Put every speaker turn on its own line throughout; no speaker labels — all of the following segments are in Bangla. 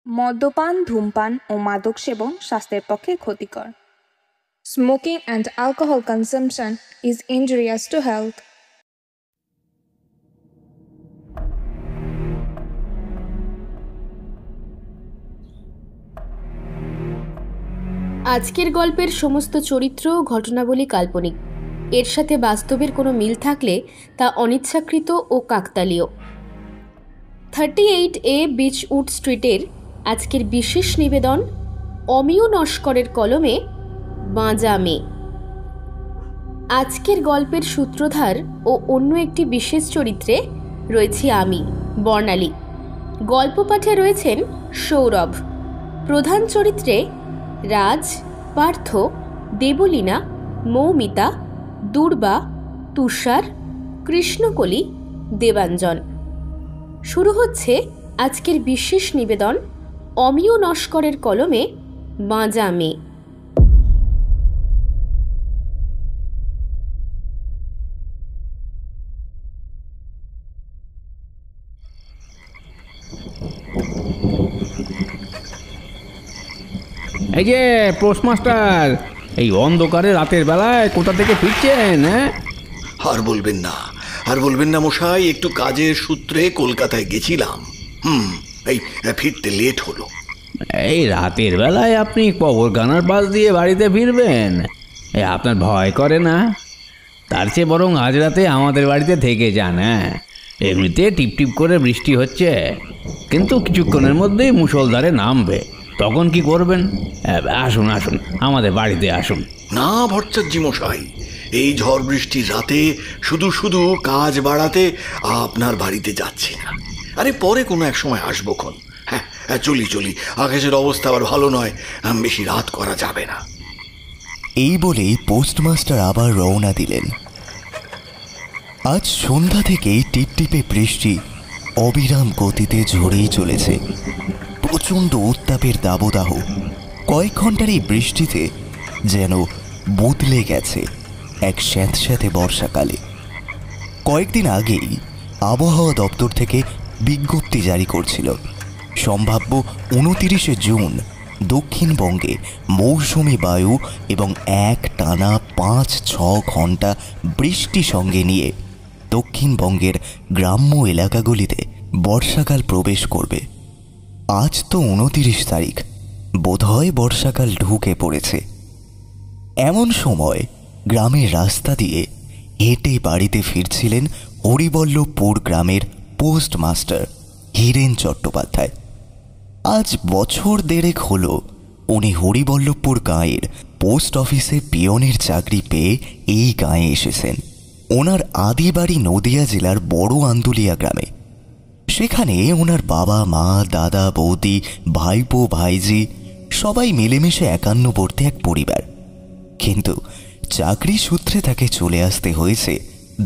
মদ্যপান, ধূমপান ও মাদক সেবন স্বাস্থ্যের পক্ষে ক্ষতিকর। Smoking and alcohol consumption is injurious to health.
আজকের গল্পের সমস্ত চরিত্র ও ঘটনাবলী কাল্পনিক। এর সাথে বাস্তবের কোনো মিল থাকলে তা অনিচ্ছাকৃত ও কাকতালীয়। 38A বিচউড স্ট্রিটের আজকের বিশেষ নিবেদন অমিয় নস্করের কলমে বাঁজা মেয়ে। আজকের গল্পের সূত্রধার ও অন্য একটি বিশেষ চরিত্রে রয়েছি আমি, বর্ণালী। গল্প পাঠে রয়েছেন সৌরভ। প্রধান চরিত্রে রাজ, পার্থ, দেবলীনা, মৌমিতা, দুর্বা, তুষার, কৃষ্ণকলি, দেবাঞ্জন। শুরু হচ্ছে আজকের বিশেষ নিবেদন অমিয় নস্করের কলমে বাঁজা মেয়ে।
এই যে পোস্টমাস্টার, এই অন্ধকারে রাতের বেলায় কোথা থেকে ফিরছেন?
আর বলবেন না মশাই, একটু কাজের সূত্রে কলকাতায় গেছিলাম। এই ফিরতে লেট হলো।
এই রাতের বেলায় আপনি কবরখানার পাশ দিয়ে বাড়িতে ফিরবেন? আপনার ভয় করে না? তার চেয়ে বরং আজ রাতে আমাদের বাড়িতে থেকে যান। এমনিতে টিপটিপ করে বৃষ্টি হচ্ছে, কিন্তু কিছুক্ষণের মধ্যেই মুষলধারে নামবে। তখন কি করবেন? আসুন আমাদের বাড়িতে আসুন।
না ভট্টাচার্য মশাই, এই ঝড় বৃষ্টির রাতে শুধু কাজ বাড়াতে আপনার বাড়িতে যাচ্ছি না। আরে পরে কোনো এক সময় আসবো খন। হ্যাঁ, চলি, আকাশের অবস্থা আবার ভালো নয়, বেশি রাত করা যাবে না।
এই বলেই পোস্টমাস্টার আবার রওনা দিলেন। আজ সন্ধ্যা থেকেই টিপটিপে বৃষ্টি অবিরাম গতিতে ঝরেই চলেছে। প্রচণ্ড উত্তাপের দাবদাহ কয়েক ঘন্টার এই বৃষ্টিতে যেন বদলে গেছে এক স্যাঁতস্যাঁতে বর্ষাকালে। কয়েকদিন আগেই আবহাওয়া দপ্তর থেকে বিজ্ঞপ্তি জারি করছিল, সম্ভাব্য 29শে জুন দক্ষিণবঙ্গে মৌসুমি বায়ু এবং এক টানা 5-6 ঘন্টা বৃষ্টি সঙ্গে নিয়ে দক্ষিণবঙ্গের গ্রাম্য এলাকাগুলিতে বর্ষাকাল প্রবেশ করবে। আজ তো 29 তারিখ, বোধহয় বর্ষাকাল ঢুকে পড়েছে। এমন সময় গ্রামের রাস্তা দিয়ে হেঁটে বাড়িতে ফিরছিলেন হরিবল্লভপুর গ্রামের পোস্টমাস্টার হীরেন চট্টোপাধ্যায়। আজ বছর দেড়েক হলো উনি হরিবল্লভপুর গাঁয়ের পোস্ট অফিসে পিয়নের চাকরি পেয়ে এই গাঁয়ে এসেছেন। ওনার আদি বাড়ি নদিয়া জেলার বড় আন্দুলিয়া গ্রামে। সেখানে ওনার বাবা, মা, দাদা, বৌদি, ভাইপো, ভাইজি সবাই মিলেমিশে 51 এক পরিবার। কিন্তু চাকরি সূত্রে তাকে চলে আসতে হয়েছে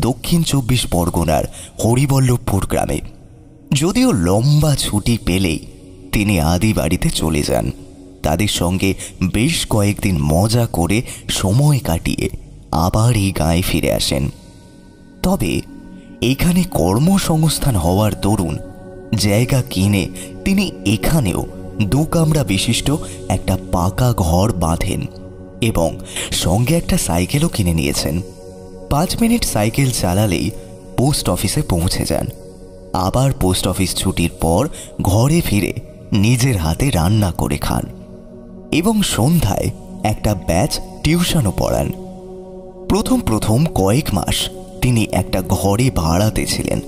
দক্ষিণ 24 পরগনার হরিবল্লভপুর গ্রামে। যদিও লম্বা ছুটি পেলেই তিনি আদি বাড়িতে চলে যান। তাদের সঙ্গে বেশ কয়েকদিন মজা করে সময় কাটিয়ে আবার এই গাঁয়ে ফিরে আসেন। তবে এখানে কর্মসংস্থান হওয়ার দরুন জায়গা কিনে তিনি এখানেও 2 কামরা বিশিষ্ট একটা পাকা ঘর বাঁধেন এবং সঙ্গে একটা সাইকেলও কিনে নিয়েছেন। 5 মিনিট সাইকেল চালালেই পোস্ট অফিসে পৌঁছে যান। আবার পোস্ট অফিস ছুটির পর ঘরে ফিরে নিজের হাতে রান্না করে খান এবং সন্ধ্যায় একটা ব্যাচ টিউশনও পড়ান। প্রথম কয়েক মাস তিনি একটা ঘরে ভাড়াতে ছিলেন।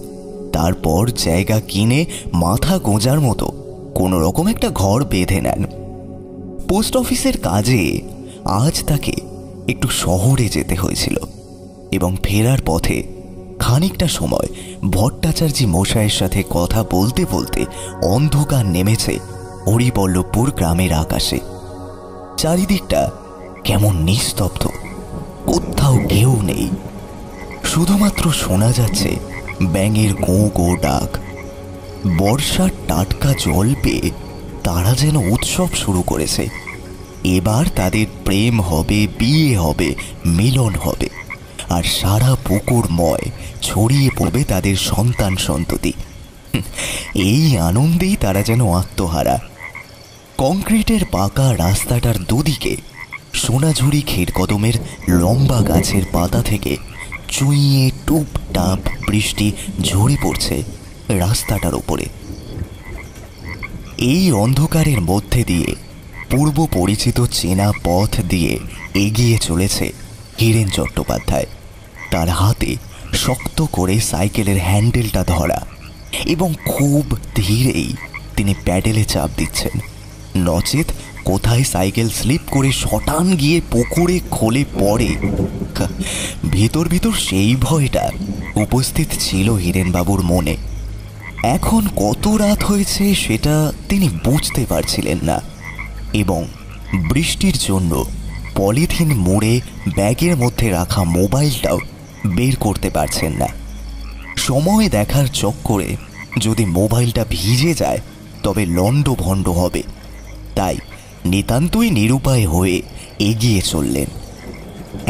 তারপর জায়গা কিনে মাথা গোঁজার মতো কোনো রকম একটা ঘর বেঁধে নেন। পোস্ট অফিসের কাজে আজ তাকে একটু শহরে যেতে হয়েছিল এবং ফেরার পথে খানিকটা সময় ভট্টাচার্য মশাইয়ের সাথে কথা বলতে বলতে অন্ধকার নেমেছে হরিবল্লভপুর গ্রামের আকাশে। চারিদিকটা কেমন নিস্তব্ধ, কোথাও কেউ নেই। শুধুমাত্র শোনা যাচ্ছে ব্যাঙের গো গো ডাক। বর্ষার টাটকা জল পেয়ে তারা যেন উৎসব শুরু করেছে। এবার তাদের প্রেম হবে, বিয়ে হবে, মিলন হবে, আর সারা পুকুরময় ছড়িয়ে পড়বে তাদের সন্তান সন্ততি। এই আনন্দেই তারা যেন আত্মহারা। কংক্রিটের পাকা রাস্তাটার দুদিকে সোনাঝুরি ক্ষীরকদমের লম্বা গাছের পাতা থেকে চুইয়ে টুপটাপ বৃষ্টি ঝরে পড়ছে রাস্তাটার উপরে। এই অন্ধকারের মধ্যে দিয়ে পূর্ব পরিচিত চেনা পথ দিয়ে এগিয়ে চলেছে হীরেন চট্টোপাধ্যায়। তার হাতে শক্ত করে সাইকেলের হ্যান্ডেলটা ধরা এবং খুব ধীরেই তিনি প্যাডেলে চাপ দিচ্ছেন, নচেত কোথায় সাইকেল স্লিপ করে শটান গিয়ে পুকুরে খোলে পড়ে। ভিতর ভিতর সেই ভয়টা উপস্থিত ছিল হীরেনবাবুর মনে। এখন কত রাত হয়েছে সেটা তিনি বুঝতে পারছিলেন না এবং বৃষ্টির জন্য পলিথিন মুড়ে ব্যাগের মধ্যে রাখা মোবাইলটাও বের করতে পারছেন না। সময় দেখার চক্করে যদি মোবাইলটা ভিজে যায় তবে লণ্ডভণ্ড হবে, তাই নিতান্তই নিরুপায় হয়ে এগিয়ে চললেন।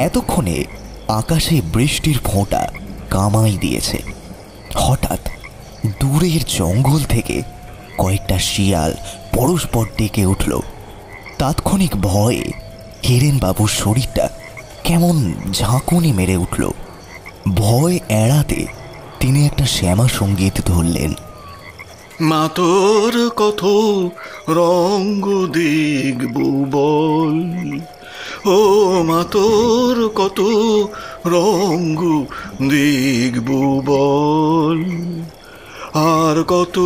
এতক্ষণে আকাশে বৃষ্টির ফোঁটা কামাই দিয়েছে। হঠাৎ দূরের জঙ্গল থেকে কয়েকটা শিয়াল পরস্পর ডেকে উঠল। তাৎক্ষণিক ভয়ে হীরেনবাবুর শরীরটা কেমন ঝাঁকুনি মেরে উঠল। ভয় এড়াতে তিনি একটা শ্যামা সঙ্গীত ধরলেন।
মা তোর কত রঙ্গ দেখব বল, ও মা তোর কত রঙ্গ দেখব বল, আর কত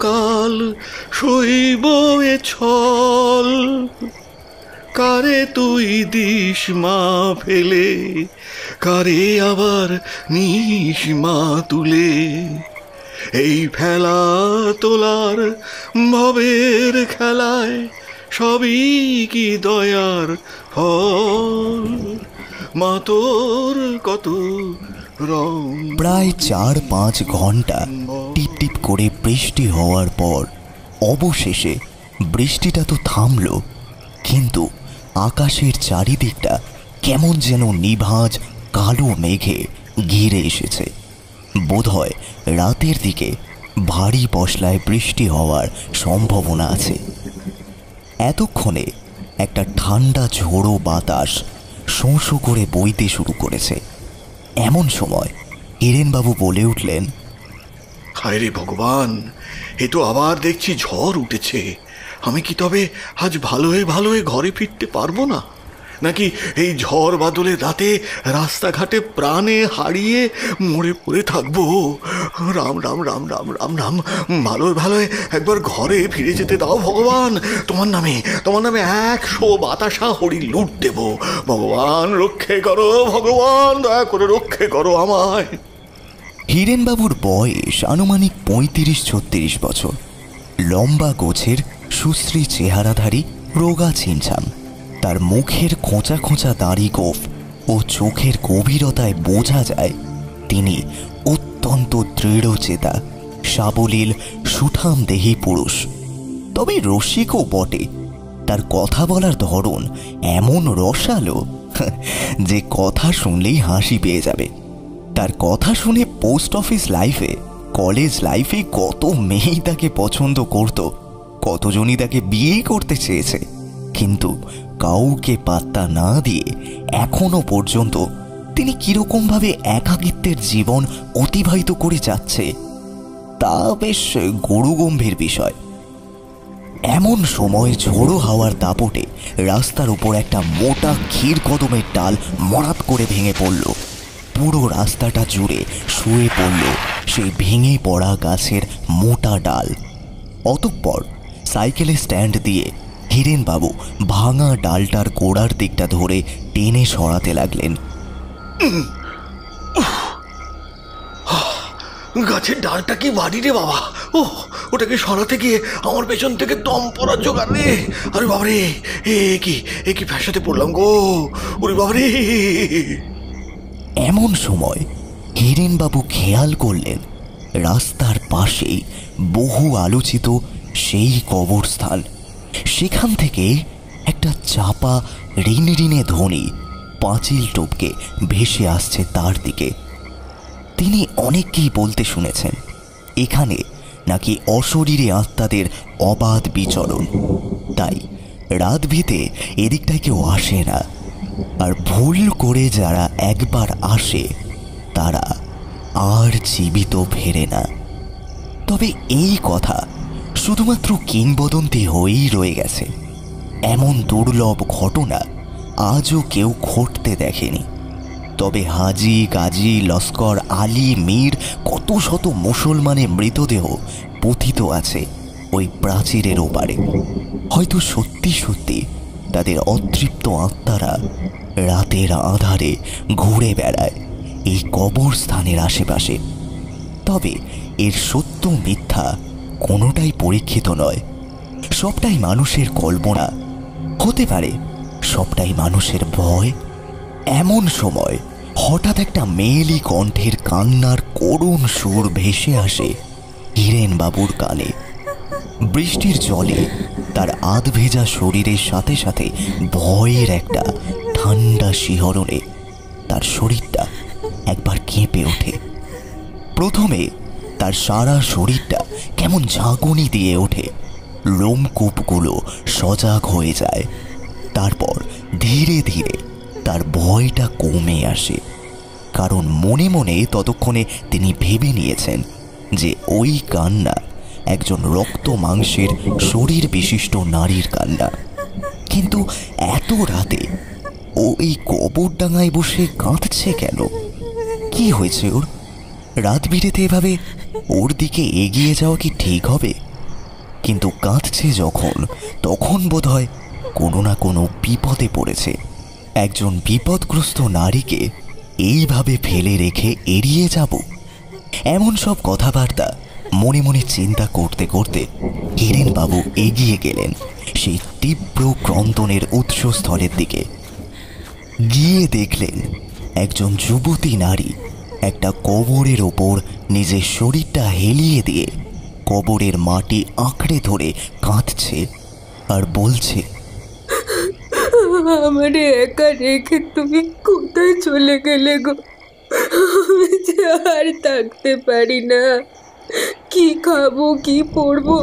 কাল সইব এ ছল, কারে তুই দিস মা ফেলে, কারে আবার নিস মা তুলে, এই ফেলা তোলার ভবের খেলায় সবই কি দয়ার ফল, মা তোর কত রং।
প্রায় 4-5 ঘন্টা টিপ টিপ করে বৃষ্টি হওয়ার পর অবশেষে বৃষ্টিটা তো থামল, কিন্তু আকাশের চারিদিকটা কেমন যেন নিভাঁজ কালো মেঘে ঘিরে এসেছে। বোধহয় রাতের দিকে ভারী পশলায় বৃষ্টি হওয়ার সম্ভাবনা আছে। এতক্ষণে একটা ঠান্ডা ঝোড়ো বাতাস শোঁ শোঁ করে বইতে শুরু করেছে। এমন সময় হীরেনবাবু বলে উঠলেন,
হায় রে ভগবান, এ তো আবার দেখছি ঝড় উঠেছে। আমি কি তবে আজ ভালোয় ঘরে ফিরতে পারবো না, নাকি এই ঝড় বাদলের রাতে রাস্তাঘাটে প্রাণে হারিয়ে মরে পড়ে থাকবো? রাম রাম রাম রাম রাম রাম, ভালোয় একবার ঘরে ফিরে যেতে দাও ভগবান। তোমার নামে 100 বাতাসা হরি লুট দেব। ভগবান রক্ষে করো, ভগবান দয়া করে রক্ষে করো আমায়।
হীরেনবাবুর বয়স আনুমানিক 35-36 বছর। লম্বা গোছের সুশ্রী চেহারাধারী, রোগা ছিমছাম। তার মুখের খোঁচা খোঁচা দাড়ি গোঁফ ও চোখের গভীরতায় বোঝা যায় তিনি অত্যন্ত দৃঢ়চেতা, সাবলীল, সুঠামদেহী পুরুষ। তবে রসিকও বটে। তার কথা বলার ধরন এমন রসালো যে কথা শুনলেই হাসি পেয়ে যাবে। তার কথা শুনে পোস্ট অফিস লাইফে, কলেজ লাইফে কত মেয়েই তাকে পছন্দ করত, কতজনই তাকে বিয়ে করতে চেয়েছে, কিন্তু কাউকে পাত্তা না দিয়ে এখনো পর্যন্ত তিনি কিরকমভাবে একাকিত্বের জীবন অতিবাহিত করে যাচ্ছে তা বেশ গুরুগম্ভীর বিষয়। এমন সময় ঝোড়ো হাওয়ার দাপটে রাস্তার উপর একটা মোটা ক্ষীরকদমের ডাল মরাত করে ভেঙে পড়ল। পুরো রাস্তাটা জুড়ে শুয়ে পড়ল সেই ভেঙে পড়া গাছের মোটা ডাল। অতঃপর সাইকেলের স্ট্যান্ড দিয়ে হীরেনবাবু ভাঙা ডালটার গোড়ার দিকটা ধরে টেনে সরাতে লাগলেন।
গাছের ডালটা কি ভারী রে বাবা! ও ওটাকে সরাতে গিয়ে আমার পেছন থেকে দম পড়ার জোগাড় রে। আরে বাবারে, এ কি ফ্যাসাতে পড়লাম গো! ওরে বাবারে!
এমন সময় হীরেনবাবু খেয়াল করলেন রাস্তার পাশেই বহু আলোচিত সেই কবরস্থান। সেখান থেকে একটা চাপা রিনে ধ্বনি পাঁচিল টপকে ভেসে আসছে তার দিকে। তিনি অনেককেই বলতে শুনেছেন এখানে নাকি অশরীরী আত্মাদের অবাধ বিচরণ। তাই রাত ভিতে এদিকটায় কেউ আসে না, আর ভুল করে যারা একবার আসে তারা আর জীবিত ফেরে না। তবে এই কথা শুধুমাত্র কিংবদন্তি হয়েই রয়ে গেছে। এমন দুর্লভ ঘটনা আজও কেউ ঘটতে দেখেনি। তবে হাজি, গাজী, লস্কর, আলী, মীর, কত শত মুসলমানের মৃতদেহ পতিত আছে ওই প্রাচীরের ওপারে। হয়তো সত্যি সত্যি তাদের অতৃপ্ত আত্মারা রাতের আঁধারে ঘুরে বেড়ায় এই কবরস্থানের আশেপাশে। তবে এর সত্য মিথ্যা কোনোটাই পরীক্ষিত নয়। সবটাই মানুষের কল্পনা, হতে পারে সবটাই মানুষের ভয়। এমন সময় হঠাৎ একটা মেয়েলি কণ্ঠের কান্নার করুণ সুর ভেসে আসে হিরেন বাবুর কানে। বৃষ্টির জলে তার আধ ভেজা শরীরের সাথে সাথে ভয়ের একটা ঠান্ডা শিহরণে তার শরীরটা একবার কেঁপে ওঠে। প্রথমে তার সারা শরীরটা কেমন ঝাঁকুনি দিয়ে ওঠে, লোমকূপগুলো সজাগ হয়ে যায়। তারপর ধীরে ধীরে তার ভয়টা কমে আসে, কারণ মনে মনে ততক্ষণে তিনি ভেবে নিয়েছেন যে ওই কান্না একজন রক্ত মাংসের শরীর বিশিষ্ট নারীর কান্না। কিন্তু এত রাতে ও এই কবরডাঙ্গায় বসে কাঁদছে কেন? কি হয়েছে ওর? রাত বিরেতে এভাবে ওর দিকে এগিয়ে যাওয়া কি ঠিক হবে? কিন্তু কাঁদছে যখন, তখন বোধহয় কোনো না কোনো বিপদে পড়েছে। একজন বিপদগ্রস্ত নারীকে এইভাবে ফেলে রেখে এড়িয়ে যাব, এমন সব কথাবার্তা মনে মনে চিন্তা করতে করতে হিরেনবাবু এগিয়ে গেলেন সেই তীব্র ক্রন্দনের উৎসস্থলের দিকে। গিয়ে দেখলেন একজন যুবতী নারী একটা কবরের ওপর নিজের শরীরটা হেলিয়ে দিয়ে কবরের মাটি আঁকড়ে ধরে কাঁদছে আর বলছে,
আমারে একা রেখে তুমি কোথায় চলে গেলে গো? আমি যে আর থাকতে পারি না। কি খাবো, কি পরবো?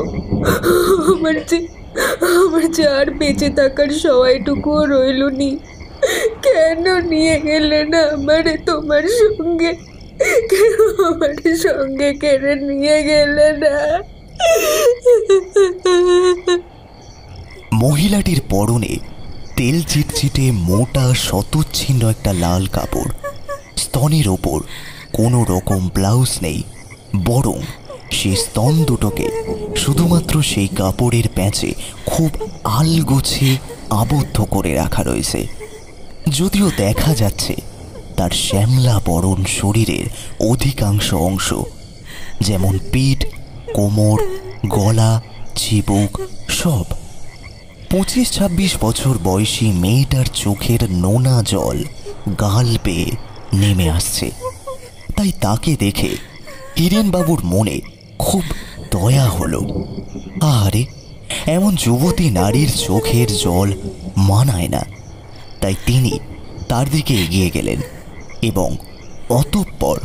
আমার যে আর বেঁচে থাকার সময়টুকুও রইল নি। কেন নিয়ে গেলে না আমারে তোমার সঙ্গে? কেন আমার সঙ্গে কেড়ে নিয়ে গেলে না?
মহিলাটির পরনে তেল চিটচিটে মোটা শতচ্ছিন্ন একটা লাল কাপড়। স্তনের ওপর কোনো রকম ব্লাউজ নেই, বরং সেই স্তন দুটোকে শুধুমাত্র সেই কাপড়ের প্যাঁচে খুব আলগোছে আবদ্ধ করে রাখা রয়েছে। যদিও দেখা যাচ্ছে তার শ্যামলা বরণ শরীরের অধিকাংশ অংশ, যেমন পিঠ, কোমর, গলা, চিবুক সব। 25-26 বছর বয়সী মেয়েটার চোখের নোনা জল গাল বেয়ে নেমে আসছে। তাই তাকে দেখে হিরেনবাবুর মনে খুব দয়া হলো। আরে, এমন যুবতী নারীর চোখের জল মানায় না। তাই তিনি তার দিকে এগিয়ে গেলেন এবং অতঃপর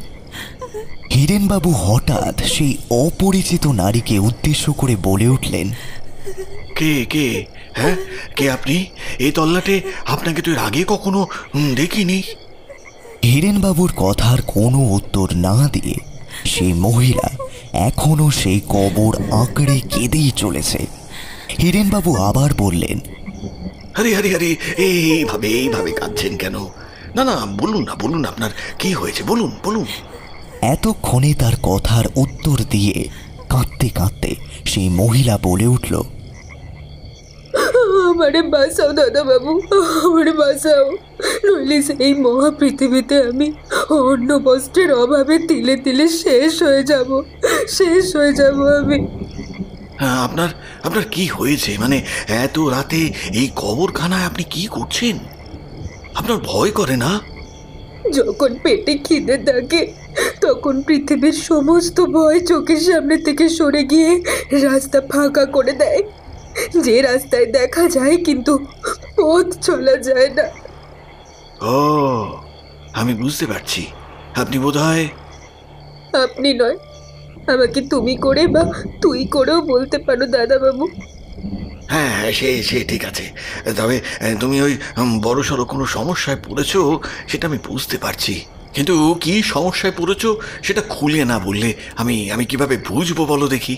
হিরেনবাবু হঠাৎ সেই অপরিচিত নারীকে উদ্দেশ্য করে বলে উঠলেন,
কে কে? হ্যাঁ, কে আপনি? এই তল্লাটে আপনাকে তো এর আগে কখনো দেখিনি।
হিরেনবাবুর কথার কোনো উত্তর না দিয়ে সেই মহিলা এখনো সেই কবর আঁকড়ে কেঁদেই চলেছে। হিরেনবাবু আবার বললেন,
আরে আরে আরে, এইভাবে এইভাবে কাঁদছেন কেন? না না, বলুন না, বলুন আপনার কি হয়েছে, বলুন বলুন।
এতক্ষণে তার কথার উত্তর দিয়ে কাঁদতে কাঁদতে সেই মহিলা বলে উঠল,
আমারে বাঁচাও দাদা বাবু, আমারে বাঁচাও, নইলে সেই মহা পৃথিবীতে আমি অন্ন বস্ত্রের অভাবে তিলে তিলে শেষ হয়ে যাব আমি।
হ্যাঁ, আপনার কি হয়েছে? মানে এত রাতে এই কবরখানায় আপনি কি করছেন? আপনার ভয় করে না?
যখন পেটে খিদে থাকে তখন পৃথিবীর সমস্ত ভয় চোখের সামনে থেকে সরে গিয়ে রাস্তা ফাঁকা করে দেয়। যে রাস্তায় দেখা যায় কিন্তু পথ চলা যায় না।
ও, আমি বুঝতে পারছি। আপনি বোধহয়...
আপনি নয়, আমাকে তুমি করে বা তুই করেও বলতে পারো দাদাবাবু।
হ্যাঁ হ্যাঁ, সে ঠিক আছে। তবে তুমি ওই বড়সড় কোনো সমস্যায় পড়েছো সেটা আমি বুঝতে পারছি, কিন্তু কি সমস্যায় পড়েছো সেটা খুলে না বললে আমি কিভাবে বুঝবো বলো দেখি।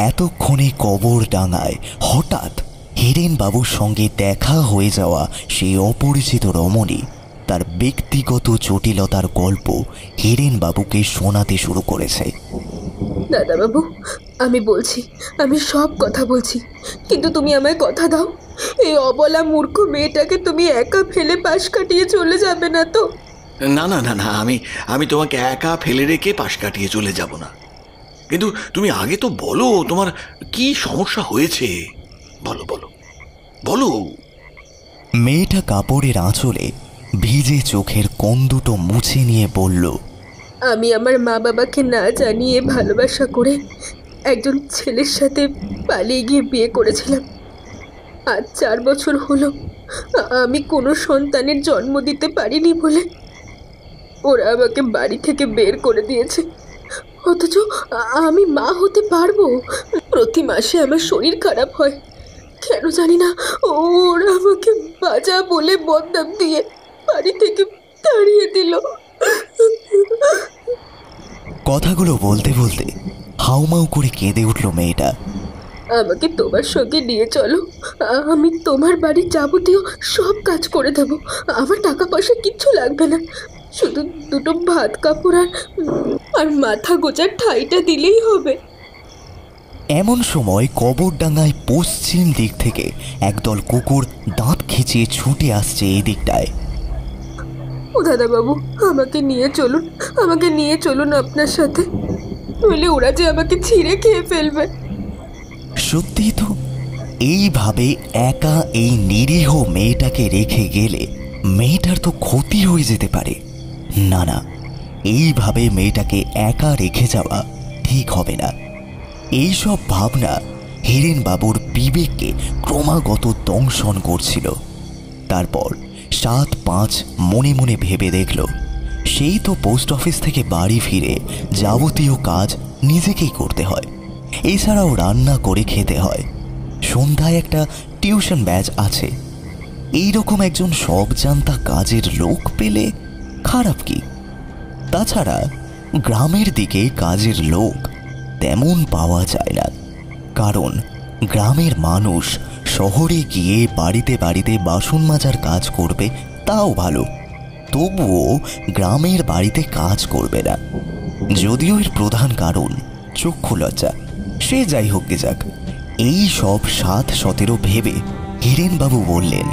এতক্ষণে কবরডাঙ্গায় হঠাৎ হিরেন বাবুর সঙ্গে দেখা হয়ে যাওয়া সেই অপরিচিত রমণী তার ব্যক্তিগত জটিলতার গল্প হিরেন বাবুকে শোনাতে শুরু করেছে।
দাদাবাবু, আমি বলছি, আমি সব কথা বলছি, কিন্তু তুমি আমায় কথা দাও, এই অবলা মূর্খ মেয়েটাকে তুমি একা ফেলে পাশ কাটিয়ে চলে যাবে না তো?
না না না না, আমি তোমাকে একা ফেলে রেখে পাশ কাটিয়ে চলে যাব না, কিন্তু তুমি আগে তো বলো তোমার কি সমস্যা হয়েছে। বলো বলো বলো।
মেয়েটা কাপড়ের আঁচলে ভিজে চোখের কোণ দুটো মুছে নিয়ে বলল,
আমি আমার মা বাবাকে না জানিয়ে ভালোবাসা করে একজন ছেলের সাথে পালিয়ে গিয়ে বিয়ে করেছিলাম। আজ 4 বছর হলো আমি কোনো সন্তানের জন্ম দিতে পারিনি বলে ওরা আমাকে বাড়ি থেকে বের করে দিয়েছে। অথচ আমি মা হতে পারবো। প্রতি মাসে আমার শরীর খারাপ হয়, কেন জানি না ওরা আমাকে বাজা বলে বদনাম দিয়ে বাড়ি থেকে তাড়িয়ে দিল।
কথাগুলো বলতে বলতে হাউমাউ করে কেঁদে উঠল মেয়েটা।
আমাকে তোমার সঙ্গে নিয়ে চলো, আমি তোমার বাড়ির যাবতীয় সব কাজ করে দেবো। আমার টাকা পয়সা কিচ্ছু লাগবে না, শুধু দুটো ভাত কাপড় আর মাথা গোজার ঠাইটা দিলেই হবে।
এমন সময় কবরডাঙ্গায় পশ্চিম দিক থেকে একদল কুকুর দাঁত খিচিয়ে ছুটে আসছে এই দিকটায়।
ও দাদাবাবু, আমাকে নিয়ে চলুন, আমাকে নিয়ে চলুন আপনার সাথে, নইলে ওরা যে আমাকে ছিঁড়ে খেয়ে ফেলবে।
সত্যি তো, এইভাবে একা এই নিরীহ মেয়েটাকে রেখে গেলে মেয়েটার তো ক্ষতি হয়ে যেতে পারে। না না, এইভাবে মেয়েটাকে একা রেখে যাওয়া ঠিক হবে না। এইসব ভাবনা হিরেন বাবুর বিবেককে ক্রমাগত দংশন করছিল। তারপর 7-5 মনে মনে ভেবে দেখল, সেই তো পোস্ট অফিস থেকে বাড়ি ফিরে যাবতীয় কাজ নিজেকেই করতে হয়, এছাড়াও রান্না করে খেতে হয়, সন্ধ্যায় একটা টিউশন ব্যাচ আছে। এইরকম একজন সব জানতা কাজের লোক পেলে খারাপ কি? তাছাড়া গ্রামের দিকে কাজের লোক তেমন পাওয়া যায় না, কারণ গ্রামের মানুষ শহরে গিয়ে বাড়িতে বাড়িতে বাসন মাজার কাজ করবে তাও ভালো, তবুও গ্রামের বাড়িতে কাজ করবে না। যদিও এর প্রধান কারণ চক্ষু লজ্জা, সে যাই হোক গে যাক। এই সব 7-17 ভেবে হিরেনবাবু বললেন,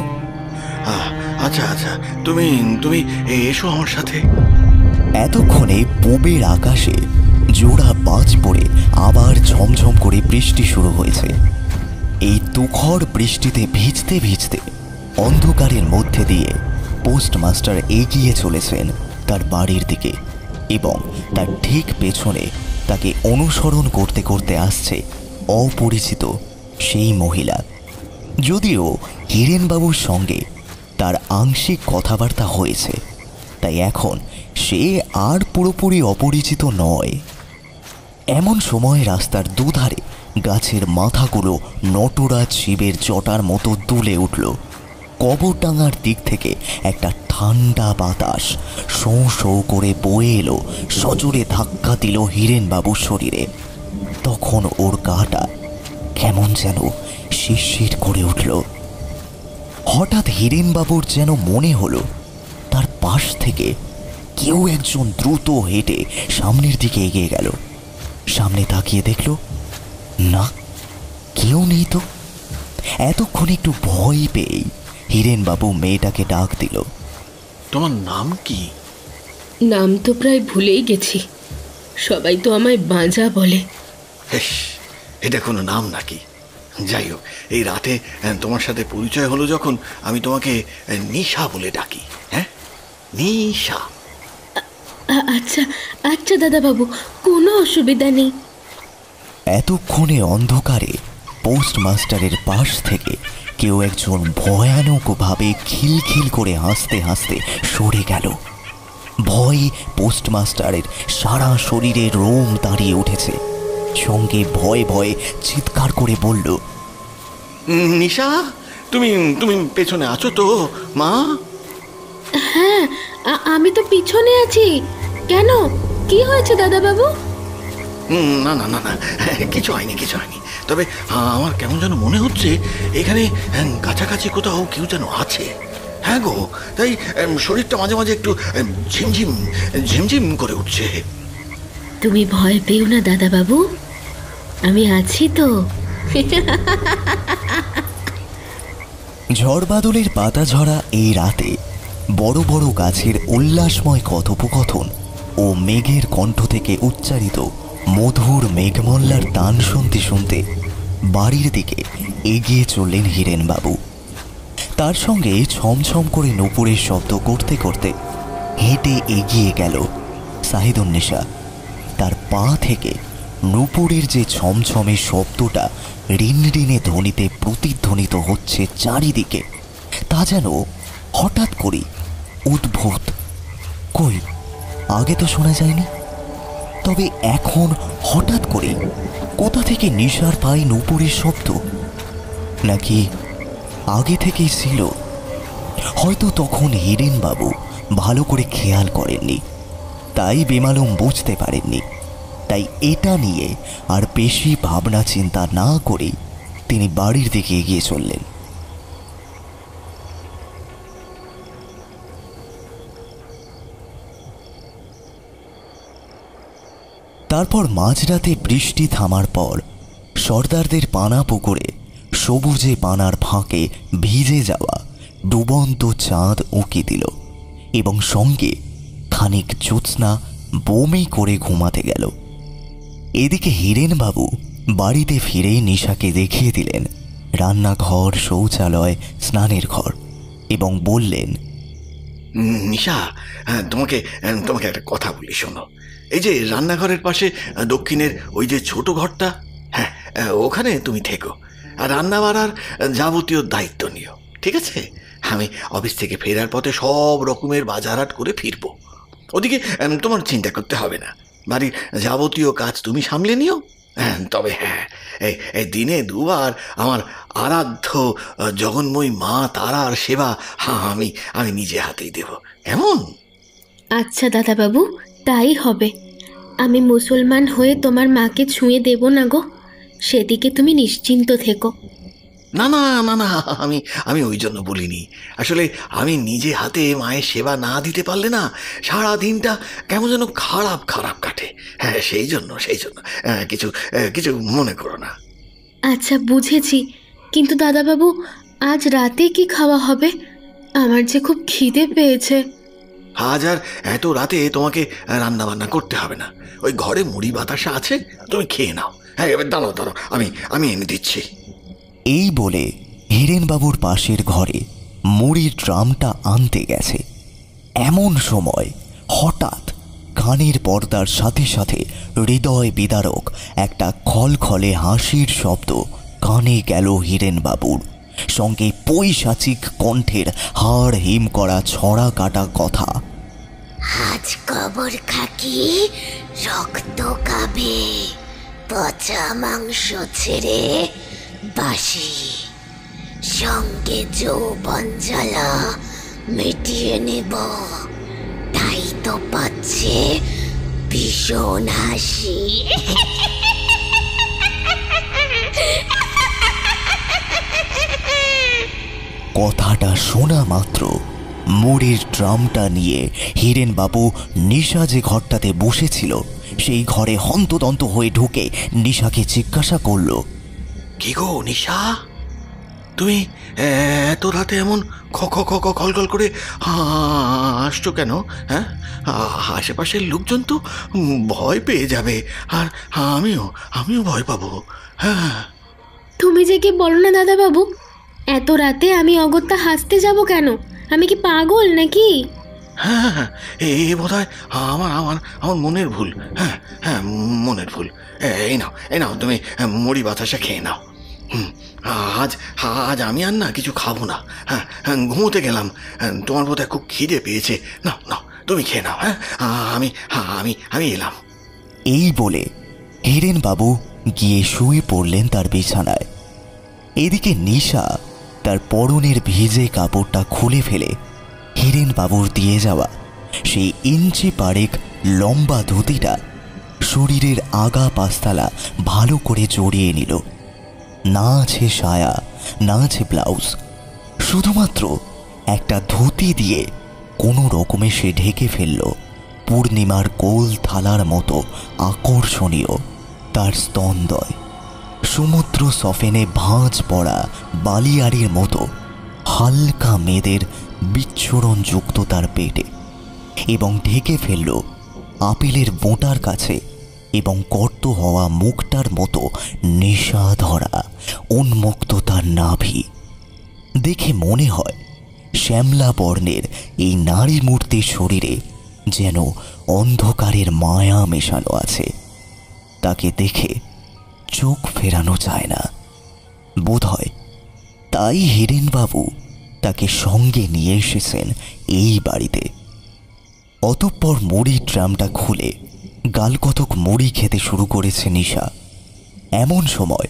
আচ্ছা আচ্ছা, তুমি তুমি এসো আমার সাথে।
এতক্ষণে পূবের আকাশে জোড়া বাজ পড়ে আবার ঝমঝম করে বৃষ্টি শুরু হয়েছে। এই তুখর বৃষ্টিতে ভিজতে ভিজতে অন্ধকারের মধ্যে দিয়ে পোস্টমাস্টার এগিয়ে চলেছেন তার বাড়ির দিকে, এবং তার ঠিক পেছনে তাকে অনুসরণ করতে করতে আসছে অপরিচিত সেই মহিলা। যদিও হিরেনবাবুর সঙ্গে তার আংশিক কথাবার্তা হয়েছে, তাই এখন সে আর পুরোপুরি অপরিচিত নয়। এমন সময় রাস্তার দুধারে গাছের মাথাগুলো নটরাজ শিবের জটার মতো দুলে উঠল। কবরডাঙ্গার দিক থেকে একটা ঠান্ডা বাতাস শোঁ শোঁ করে বয়ে এলো, সজোরে ধাক্কা দিল হিরেনবাবুর শরীরে। তখন ওর গাটা কেমন যেন শিরশির করে উঠল। হঠাৎ হিরেনবাবুর যেন মনে হলো তার পাশ থেকে কেউ একজন দ্রুত হেঁটে সামনের দিকে এগিয়ে গেল। সামনে তাকিয়ে দেখল, না, কেউ নেই তো। এতক্ষণ একটু ভয় পেয়েই হিরেনবাবু মেয়েটাকে ডাক দিল,
তোমার নাম কি?
নাম তো প্রায় ভুলেই গেছি, সবাই তো আমায় বাঁজা বলে।
এটা কোনো নাম নাকি? যাই হোক, এই রাতে তোমার সাথে পরিচয় হলো যখন, আমি তোমাকে নিশা বলে ডাকি। হ্যাঁ, নিশা।
আচ্ছা আচ্ছা দাদাবাবু, কোনো অসুবিধা নেই।
এতক্ষণে অন্ধকারে পোস্টমাস্টারের পাশ থেকে কেউ একজন ভয়ানকভাবে খিলখিল করে হাসতে হাসতে সরে গেল। ভয় পোস্টমাস্টারের সারা শরীরে রোম দাঁড়িয়ে উঠেছে। সঙ্গে ভয়ে ভয়ে চিৎকার করে বলল,
নিশা, তুমি তুমি পেছনে আছো তো মা?
হ্যাঁ, আমি তো পিছনে আছি। কেন, কি হয়েছে দাদাবাবু?
না না না না, কিছু হয়নি, কিছু হয়নি। তবে আমার কেমন যেন মনে হচ্ছে এখানে কাছাকাছি কোথাও কেউ যেন আছে। হ্যাঁ গো, তাই শরীরটা মাঝে মাঝে একটু ঝিমঝিম ঝিমঝিম করে উঠছে।
তুমি ভয় পেও না দাদাবাবু, আমি আছি তো।
ঝড় বাদলের পাতা ঝরা এই রাতে বড় বড় গাছের উল্লাসময় কথোপকথন ও মেঘের কণ্ঠ থেকে উচ্চারিত মধুর মেঘমল্লার তান শুনতে শুনতে বাড়ির দিকে এগিয়ে চললেন হিরেনবাবু। তার সঙ্গে ছমছম করে নূপুরের শব্দ করতে করতে হেঁটে এগিয়ে গেল সাহিদুন্নেসা। তার পা থেকে নূপুরের যে ছমছমে শব্দটা রিনরিনে ধ্বনিতে প্রতিধ্বনিত হচ্ছে চারিদিকে, তা যেন হঠাৎ করে উদ্ভূত। কই, আগে তো শোনা যায়নি। তবে এখন হঠাৎ করে কোথা থেকে নিশার পায়ে নূপুরের শব্দ? নাকি আগে থেকেই ছিল? হয়তো তখন হিরেনবাবু ভালো করে খেয়াল করেননি, তাই বেমালুম বুঝতে পারেননি। তাই এটা নিয়ে আর বেশি ভাবনা চিন্তা না করে তিনি বাড়ির দিকে এগিয়ে চললেন। তারপর মাঝরাতে বৃষ্টি থামার পর সর্দারদের পানা পুকুরে সবুজে পানার ফাঁকে ভিজে যাওয়া ডুবন্ত চাঁদ উঁকি দিল এবং সঙ্গে খানিক জ্যোৎস্না বমি করে ঘুমাতে গেল। এদিকে হিরেনবাবু বাড়িতে ফিরে নিশাকে দেখিয়ে দিলেন রান্নাঘর, শৌচালয়, স্নানের ঘর এবং বললেন,
নিশা, তোমাকে তোমাকে একটা কথা বলি, শোনো। এই যে রান্নাঘরের পাশে দক্ষিণের ওই যে ছোট ঘরটা, হ্যাঁ, ওখানে তুমি থেকো আর রান্না বাড়ার যাবতীয় দায়িত্ব নিও, ঠিক আছে? আমি অফিস থেকে ফেরার পথে সব রকমের বাজারহাট করে ফিরবো। ওদিকে তোমার চিন্তা করতে হবে না, বাড়ির যাবতীয় কাজ তুমি সামলে নিও। তবে হ্যাঁ, এই দিনে দুবার আমার আরাধ্য জগন্ময়ী মা তারার সেবা আমি নিজে হাতেই দেব, কেমন?
আচ্ছা দাদাবাবু, তাই হবে। আমি মুসলমান হয়ে তোমার মাকে ছুঁয়ে দেব না গো, সেদিকে তুমি নিশ্চিন্ত থেকো।
না না না না, আমি ওই জন্য বলিনি। আসলে আমি নিজে হাতে মায়ের সেবা না দিতে পারলে না সারা দিনটা কেমন যেন খারাপ খারাপ কাটে। হ্যাঁ, সেই জন্য কিছু মনে করো না।
আচ্ছা, বুঝেছি। কিন্তু দাদাবাবু, আজ রাতে কি খাওয়া হবে? আমার যে খুব খিদে পেয়েছে।
আজ আর এত রাতে তোমাকে রান্না বান্না করতে হবে না। ওই ঘরে মুড়ি বাতাসা আছে, তুমি খেয়ে নাও। হ্যাঁ, এবার দাঁড়াও, আমি এনে দিচ্ছি।
এই বলে হিরেনবাবুর পাশের ঘরে মুড়ির ড্রামটা আনতে গেছে। এমন সময় হঠাৎ কানের পর্দার সাথে সাথে হৃদয় বিদারক একটা খলখলে হাসির শব্দ কানে গেল হিরেনবাবুর। সঙ্গে পৈশাচিক কণ্ঠের হাড় হিম করা ছড়া কাটা কথা,
আজ কবর খাকি রক্ত খাবে, পচা মাংস ছেড়ে বাসি, সঙ্গে যৌবন জ্বালা মিটিয়ে নেব, তাই তো পাচ্ছে ভীষণ হাসি।
কথাটা শোনা মাত্র মুড়ির ড্রামটা নিয়ে হিরেনবাবু নিশা যে ঘরটাতে বসেছিল সেই ঘরে হন্তদন্ত হয়ে ঢুকে নিশাকে জিজ্ঞাসা করল,
কি গো নিশা, তুমি এত রাতে এমন খলখল করে আসছো কেন? হ্যাঁ, আশেপাশের লোকজন তো ভয় পেয়ে যাবে, আর আমিও ভয় পাবো। হ্যাঁ,
তুমি যে কি বলো না দাদাবাবু, এত রাতে আমি অগত্যা হাসতে যাব কেন? আমি কি পাগল নাকি?
হ্যাঁ, এ বোধহয় আমার মনের ভুল। হ্যাঁ হ্যাঁ, মনের ভুল। এই নাও তুমি মুড়ি বাতাসা খেয়ে নাও। আজ আমি আর না কিছু খাবো না। হ্যাঁ, ঘুমোতে গেলাম। তোমার বোধহয় খুব খিদে পেয়েছে। নাও তুমি খেয়ে নাও। হ্যাঁ, আমি আমি আমি এলাম।
এই বলে হিরেনবাবু গিয়ে শুয়ে পড়লেন তার বিছানায়। এদিকে নিশা তার পরনের ভিজে কাপড়টা খুলে ফেলে হিরেনবাবুর দিয়ে যাওয়া সেই ইঞ্চি পারেক লম্বা ধুতিটা শরীরের আগা পাঁচতলা ভালো করে জড়িয়ে নিল। না আছে সায়া, না আছে ব্লাউজ, শুধুমাত্র একটা ধুতি দিয়ে কোনো রকমে সে ঢেকে ফেলল পূর্ণিমার গোল থালার মতো আকর্ষণীয় তার স্তনদ্বয়। সমুদ্র সফেনে ভাঁজ পড়া বালিয়াড়ির মতো হালকা মেয়েদের বিচ্ছুরণযুক্ত তার পেটে, এবং ঢেকে ফেলল আপেলের বোঁটার কাছে এবং গর্ত হওয়া মুখটার মতো নেশা ধরা উন্মুক্ত তার নাভি। দেখে মনে হয় শ্যামলা বর্ণের এই নারী মূর্তির শরীরে যেন অন্ধকারের মায়া মেশানো আছে। তাকে দেখে চোখ ফেরানো যায় না। বোধহয় তাই হিরেনবাবু তাকে সঙ্গে নিয়ে এসেছেন এই বাড়িতে। অতঃপর মুড়ির ড্রামটা খুলে গালকতক মুড়ি খেতে শুরু করেছে নিশা। এমন সময়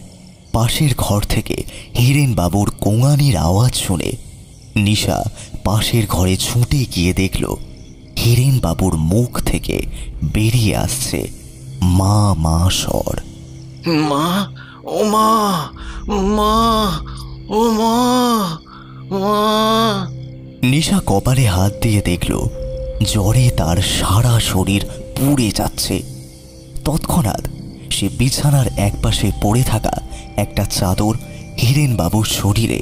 পাশের ঘর থেকে হিরেনবাবুর কোঙানির আওয়াজ শুনে নিশা পাশের ঘরে ছুটে গিয়ে দেখল হিরেনবাবুর মুখ থেকে বেরিয়ে আসছে মা মা স্বর।
মা, ও মা, মা, ও মা, মা।
নিশা কপালে হাত দিয়ে দেখল জ্বরে তার সারা শরীর পুড়ে যাচ্ছে। তৎক্ষণাৎ সে বিছানার একপাশে পড়ে থাকা একটা চাদর হিরেনবাবুর শরীরে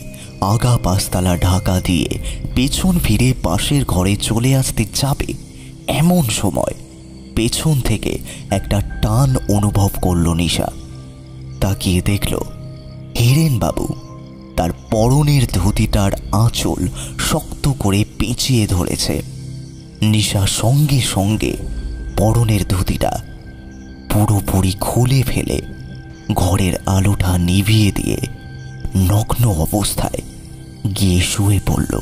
আগা পাঁচতলা ঢাকা দিয়ে পেছন ফিরে পাশের ঘরে চলে আসতে যাবে, এমন সময় পেছন থেকে একটা টান অনুভব করল নিশা। তাকিয়ে দেখল হিরেনবাবু তার পরনের ধুতিটার আঁচল শক্ত করে পেঁচিয়ে ধরেছে। নিশা সঙ্গে সঙ্গে পরনের ধুতিটা পুরোপুরি খুলে ফেলে ঘরের আলোটা নিভিয়ে দিয়ে নগ্ন অবস্থায় গিয়ে শুয়ে পড়ল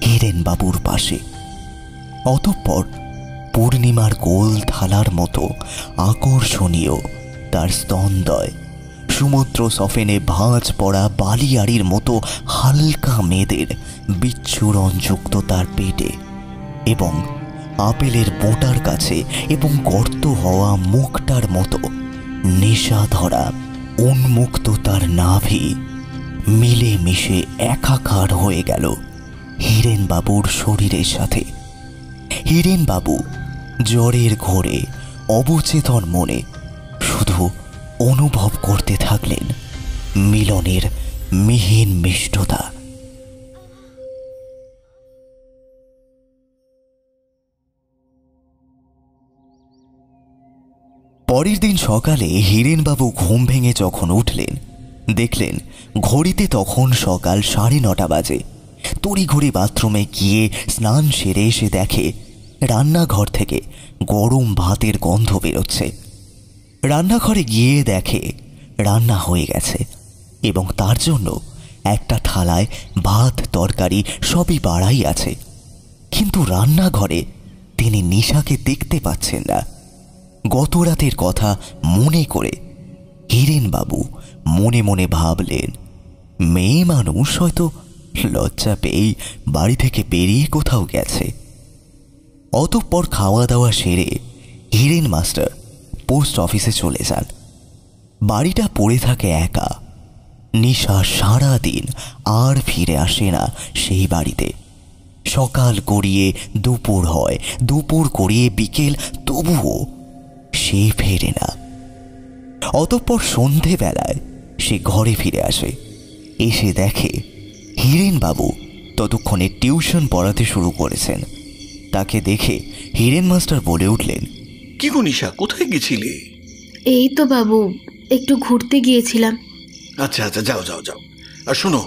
হিরেনবাবুর পাশে। অতঃপর পূর্ণিমার গোল থালার মতো আকর্ষণীয় তার স্তনদ্বয় সমুদ্র সফেনে ভাঁজ পড়া বালিয়াড়ির মতো হালকা মেয়েদের বিচ্ছুরণযুক্ত তার পেটে, এবং আপেলের বোঁটার কাছে এবং গর্ত হওয়া মুখটার মতো নেশা ধরা উন্মুক্ত তার নাভি মিলে মিশে একাকার হয়ে গেল হিরেনবাবুর শরীরের সাথে। হিরেনবাবু জ্বরের ঘোরে অবচেতন মনে শুধু অনুভব করতে থাকলেন মিলনের মিহিন মিষ্টতা। পরের দিন সকালে হিরেনবাবু ঘুম ভেঙে যখন উঠলেন দেখলেন ঘড়িতে তখন সকাল 9:30 বাজে। তড়িঘড়ি বাথরুমে গিয়ে স্নান সেরে এসে দেখে রান্নাঘর থেকে গরম ভাতের গন্ধ বেরোচ্ছে। রান্নাঘরে গিয়ে দেখে রান্না হয়ে গেছে এবং তার জন্য একটা থালায় ভাত তরকারি সবই বাড়াই আছে, কিন্তু রান্নাঘরে তিনি নিশাকে দেখতে পাচ্ছেন না। গত রাতের কথা মনে করে হিরেনবাবু মনে মনে ভাবলেন মেয়ে মানুষ হয়তো লজ্জা পেয়েই বাড়ি থেকে বেরিয়ে কোথাও গেছে। অতঃপর খাওয়া দাওয়া সেরে হিরেন মাস্টার পোস্ট অফিসে চলে যান। বাড়িটা পড়ে থাকে একা। নিশা সারা দিন আর ফিরে আসে না সেই বাড়িতে। সকাল গড়িয়ে দুপুর হয়, দুপুর গড়িয়ে বিকেল, তবুও সে ফেরে না। অতঃপর সন্ধেবেলায় সে ঘরে ফিরে আসে। এসে দেখে হিরেনবাবু ততক্ষণে টিউশন পড়াতে শুরু করেছেন। তাকে দেখে হিরেন মাস্টার বলে উঠলেন,
কি গো নিশা, কোথায় গেছিলে?
এই তো বাবু, একটু ঘুরতে গিয়েছিলাম।
আচ্ছা আচ্ছা, যাও যাও যাও। আর শোনো,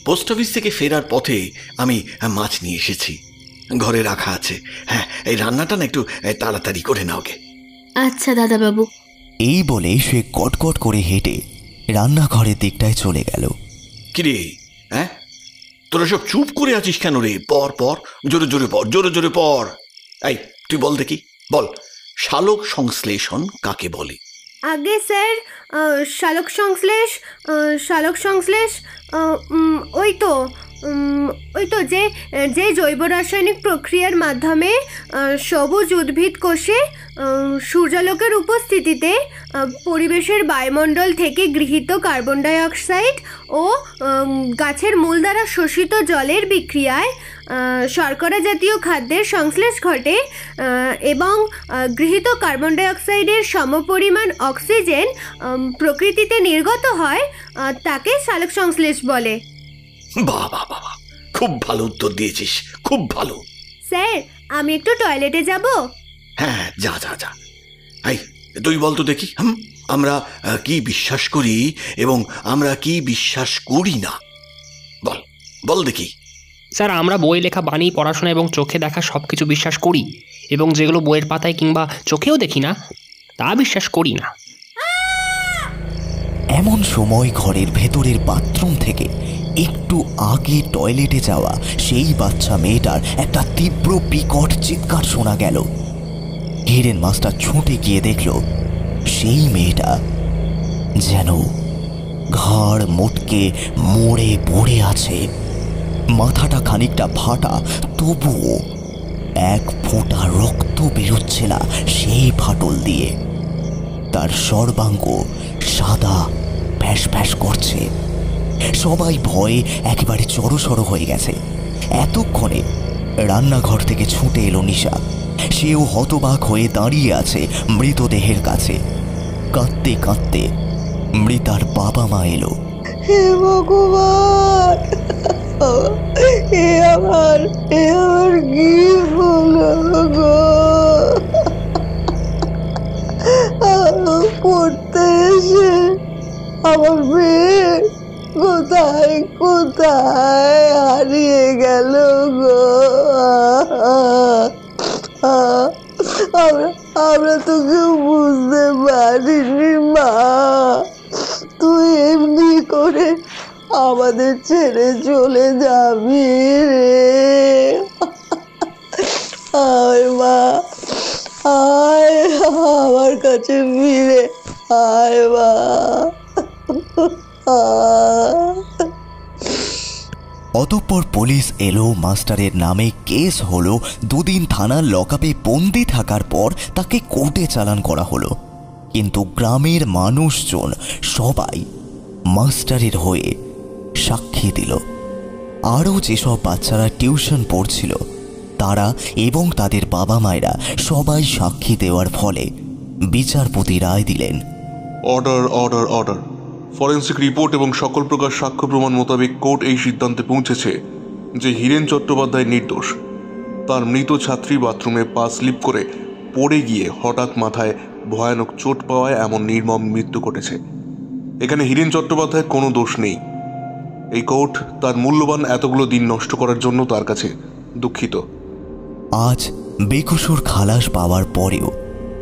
পোস্ট অফিস থেকে ফেরার পথে আমি মাছ নিয়ে এসেছি, ঘরে রাখা আছে। হ্যাঁ, এই রান্নাটা না একটু তাড়াতাড়ি করে নাও গে।
আচ্ছা দাদাবাবু।
এই বলে সে কটকট করে হেঁটে রান্নাঘরের দিকটায় চলে গেল।
কিরে, হ্যাঁ তোরা সব চুপ করে আছিস কেন রে? পর পর, জোরে জোরে পর, জোরে জোরে পর। এই তুই বল দেখি, বল শালক সংশ্লেষণ কাকে বলে?
আগে স্যার, শালক সংশ্লেষ ওই তো যে জৈব রাসায়নিক প্রক্রিয়ার মাধ্যমে সবুজ উদ্ভিদ কোষে সূর্যালোকের উপস্থিতিতে পরিবেশের বায়ুমণ্ডল থেকে গৃহীত কার্বন ডাই অক্সাইড ও গাছের মূল দ্বারা শোষিত জলের বিক্রিয়ায় শর্করা জাতীয় খাদ্যের সংশ্লেষ ঘটে এবং গৃহীত কার্বন ডাই অক্সাইডের সমপরিমাণ অক্সিজেন প্রকৃতিতে নির্গত হয়, তাকে শালক সংশ্লেষ বলে।
বাহ বাহ বাহ, খুব ভালো উত্তর দিয়েছিস, খুব ভালো।
স্যার, আমি একটু টয়লেটে যাব।
হ্যাঁ, যা যা যা। এই তুই বল তো দেখি, আমরা কি বিশ্বাস করি এবং আমরা কি বিশ্বাস করি না, বল বল দেখি।
স্যার, আমরা বই লেখা বাণী, পড়াশোনা এবং চোখে দেখা সব কিছু বিশ্বাস করি, এবং যেগুলো বইয়ের পাতায় কিংবা চোখেও দেখি না তা বিশ্বাস করি না।
এমন সময় ঘরের ভেতরের বাথরুম থেকে একটু আগে টয়লেটে যাওয়া সেই বাচ্চা মেয়েটার একটা তীব্র বিকট চিৎকার শোনা গেল। হিরেন মাস্টার ছুটে গিয়ে দেখল সেই মেয়েটা যেন ঘাড় মোটকে মরে পড়ে আছে। মাথাটা খানিকটা ফাটা, তবুও এক ফোঁটা রক্ত বেরোচ্ছে না সেই ফাটল দিয়ে। তার সর্বাঙ্গ সাদা ফ্যাস ফ্যাস করছে। সবাই ভয়ে একেবারে জড়সড় হয়ে গেছে। এতক্ষণে রান্নাঘর থেকে ছুটে এলো নিশা। সেও হতবাক হয়ে দাঁড়িয়ে আছে মৃতদেহের কাছে। কাঁদতে কাঁদতে মৃতার বাবা মা এলো।
হে ভগবান, এ আমার কি হলো গো? পড়তে এসে আমার মেয়ে কোথায় কোথায় হারিয়ে গেল গো? আমরা তো কেউ বুঝতে পারিনি মা। তুই এমনি করে আমাদের ছেড়ে চলে যাবি রে? আয় মা, আয় আমার কাছে ফিরে আয় মা।
অতঃপর পুলিশ এলো, মাস্টারের নামে কেস হলো। 2 দিন থানার লকআপে বন্দি থাকার পর তাকে কোর্টে চালান করা হলো। কিন্তু গ্রামের মানুষজন সবাই মাস্টারের হয়ে সাক্ষী দিল। আরও যেসব বাচ্চারা টিউশন পড়ছিল তারা এবং তাদের বাবা মায়েরা সবাই সাক্ষী দেওয়ার ফলে বিচারপতি রায় দিলেন,
order order order. Forensic report এবং সকল প্রকার সাক্ষ্য প্রমাণ মোতাবেক কোর্ট এই সিদ্ধান্তে পৌঁছেছে যে হীরেন চট্টোপাধ্যায় নির্দোষ। তার মৃত ছাত্রী বাথরুমে পা স্লিপ করে পড়ে গিয়ে হঠাৎ মাথায় ভয়ানক চোট পাওয়ায় এমন নির্মম মৃত্যু ঘটেছে। এখানে হীরেন চট্টোপাধ্যায়ের কোনো দোষ নেই। এই কোর্ট তার মূল্যবান এতগুলো দিন নষ্ট করার জন্য তার কাছে দুঃখিত।
আজ বেকসুর খালাস পাওয়ার পরেও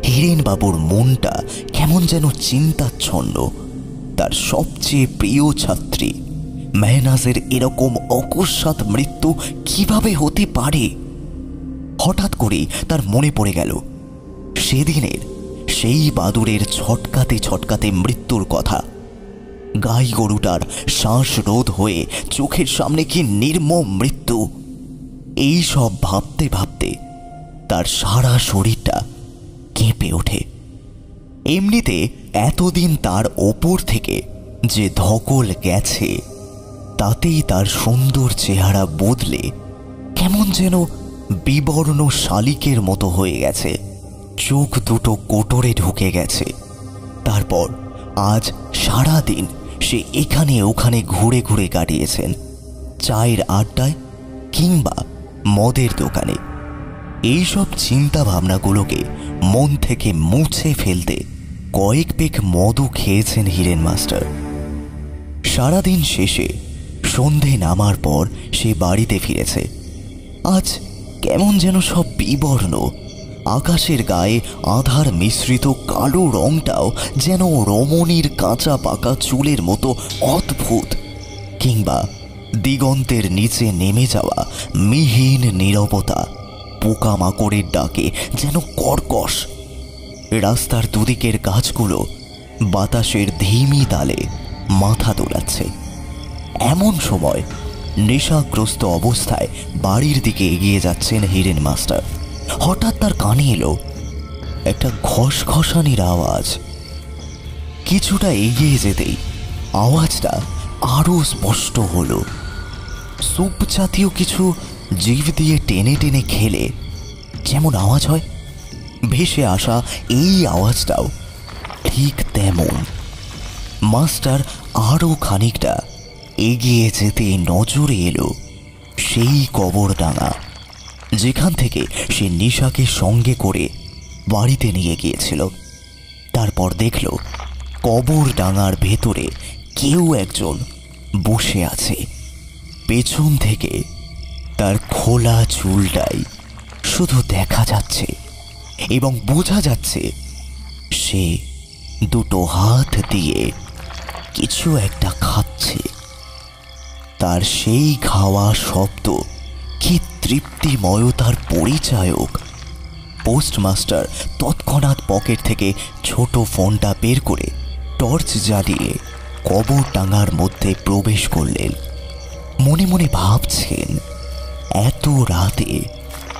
হীরেন বাবুর মনটা কেমন যেন চিন্তাচ্ছন্ন। তার সবচেয়ে প্রিয় ছাত্রী মেহনাজের এরকম অকস্মাৎ মৃত্যু কিভাবে হতে পারে? হঠাৎ করে তার মনে পড়ে গেল সেদিনের সেই বাদুড়ের ছটকাতে ছটকাতে মৃত্যুর কথা। গাই গরুটার শ্বাসরোধ হয়ে চোখের সামনে কি নির্মম মৃত্যু! এই সব ভাবতে ভাবতে তার সারা শরীরটা কেঁপে ওঠে। এমনিতে এতদিন তার ওপর থেকে যে ধকল গেছে তাতেই তার সুন্দর চেহারা বদলে কেমন যেন বিবর্ণ শালিকের মতো হয়ে গেছে। চোখ দুটো কোটরে ঢুকে গেছে। তারপর আজ সারা দিন সে এখানে ওখানে ঘুরে ঘুরে কাটিয়েছেন, চায়ের আড্ডায় কিংবা মদের দোকানে। এইসব চিন্তা ভাবনাগুলোকে মন থেকে মুছে ফেলতে কয়েক পেক মদও খেয়েছেন হীরেন মাস্টার। সারাদিন শেষে সন্ধে নামার পর সে বাড়িতে ফিরেছে। আজ কেমন যেন সব বিবর্ণ। আকাশের গায়ে আধার মিশ্রিত কালো রংটাও যেন রমণীর কাঁচা পাকা চুলের মতো অদ্ভুত, কিংবা দিগন্তের নিচে নেমে যাওয়া মিহিন নীরবতা পোকামাকড়ের ডাকে যেন কর্কশ। রাস্তার দুদিকের গাছগুলো বাতাসের ধিমি তালে মাথা দোলাচ্ছে। এমন সময় নেশাগ্রস্ত অবস্থায় বাড়ির দিকে এগিয়ে যাচ্ছেন হিরেন মাস্টার। হঠাৎ তার কানে এলো একটা খসখসানির আওয়াজ। কিছুটা এগিয়ে যেতেই আওয়াজটা আরো স্পষ্ট হলো। সুপ জাতীয় কিছু জিভ দিয়ে টেনে টেনে খেলে যেমন আওয়াজ হয়, ভেসে আসা এই আওয়াজটাও ঠিক তেমন। মাস্টার আরও খানিকটা এগিয়ে যেতে নজরে এলো সেই কবরডাঙ্গা, যেখান থেকে সে নিশাকে সঙ্গে করে বাড়িতে নিয়ে গিয়েছিল। তারপর দেখল কবরডাঙ্গার ভেতরে কেউ একজন বসে আছে। পেছন থেকে তার খোলা চুলটাই শুধু দেখা যাচ্ছে এবং বোঝা যাচ্ছে সে দুটো হাত দিয়ে কিছু একটা খাচ্ছে। তার সেই খাওয়া শব্দ কি তৃপ্তিময়তার পরিচায়ক! পোস্টমাস্টার তৎক্ষণাৎ পকেট থেকে ছোট ফোনটা বের করে টর্চ জ্বালিয়ে কবরডাঙ্গার মধ্যে প্রবেশ করলেন। মনে মনে ভাবছেন, এত রাতে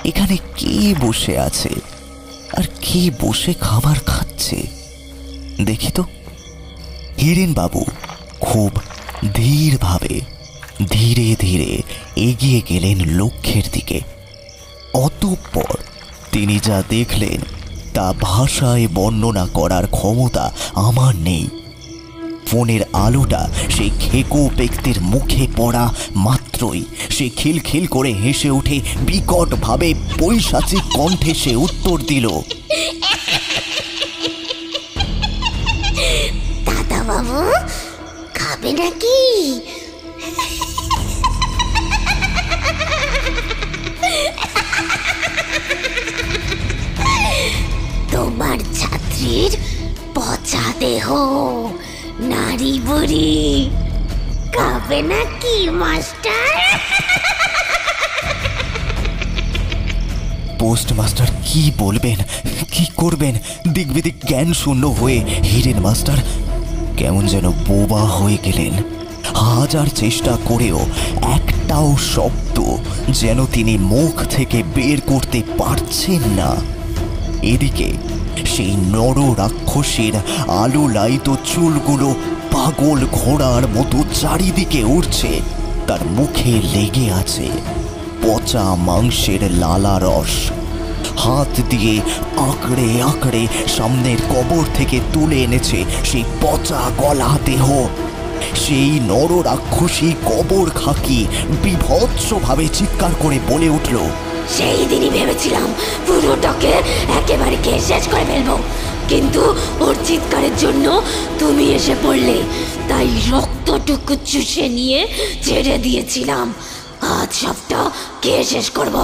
এখানে কে বসে আছে আর কে বসে খাবার খাচ্ছে দেখি তো। হিরেনবাবু খুব ধীরভাবে ধীরে ধীরে এগিয়ে গেলেন লক্ষ্যের দিকে। অতঃপর তিনি যা দেখলেন তা ভাষায় বর্ণনা করার ক্ষমতা আমার নেই। ফোনের আলোটা সেই খেকো ব্যক্তির মুখে পড়া মাত্রই সে খিলখিল করে হেসে উঠে বিকটভাবে পৈশাচিক কণ্ঠে সে উত্তর দিল,
দাদা বাবু খাবে নাকি? তোমার ছাত্রীর পচা দেহ, নারী বুড়ি খাবে নাকি মাস্টার?
পোস্টমাস্টার কি বলবেন কি করবেন দিকবিদিক জ্ঞান শূন্য হয়ে হিরেন মাস্টার কেমন যেন বোবা হয়ে গেলেন। হাজার চেষ্টা করেও একটাও শব্দ যেন তিনি মুখ থেকে বের করতে পারছেন না। এদিকে সেই নর রাক্ষসীর আলো লাইত চুলগুলো পাগল ঘোড়ার মতো চারিদিকে উড়ছে। তার মুখে লেগে আছে পচা মাংসের লালা রস। হাত দিয়ে আঁকড়ে আঁকড়ে সামনের কবর থেকে তুলে এনেছে সেই পচা গলা দেহ। সেই নর রাক্ষসী কবর খাকি বিভৎসভাবে চিৎকার করে বলে উঠল,
সেই দিনই ভেবেছিলাম পুরোটাকে একেবারে খেয়ে শেষ করে ফেলবো, কিন্তু ওর চিৎকারের জন্য তুমি এসে পড়লে, তাই রক্তটুকু চুষে নিয়ে ছেড়ে দিয়েছিলাম। আজ সবটা খেয়ে শেষ করব।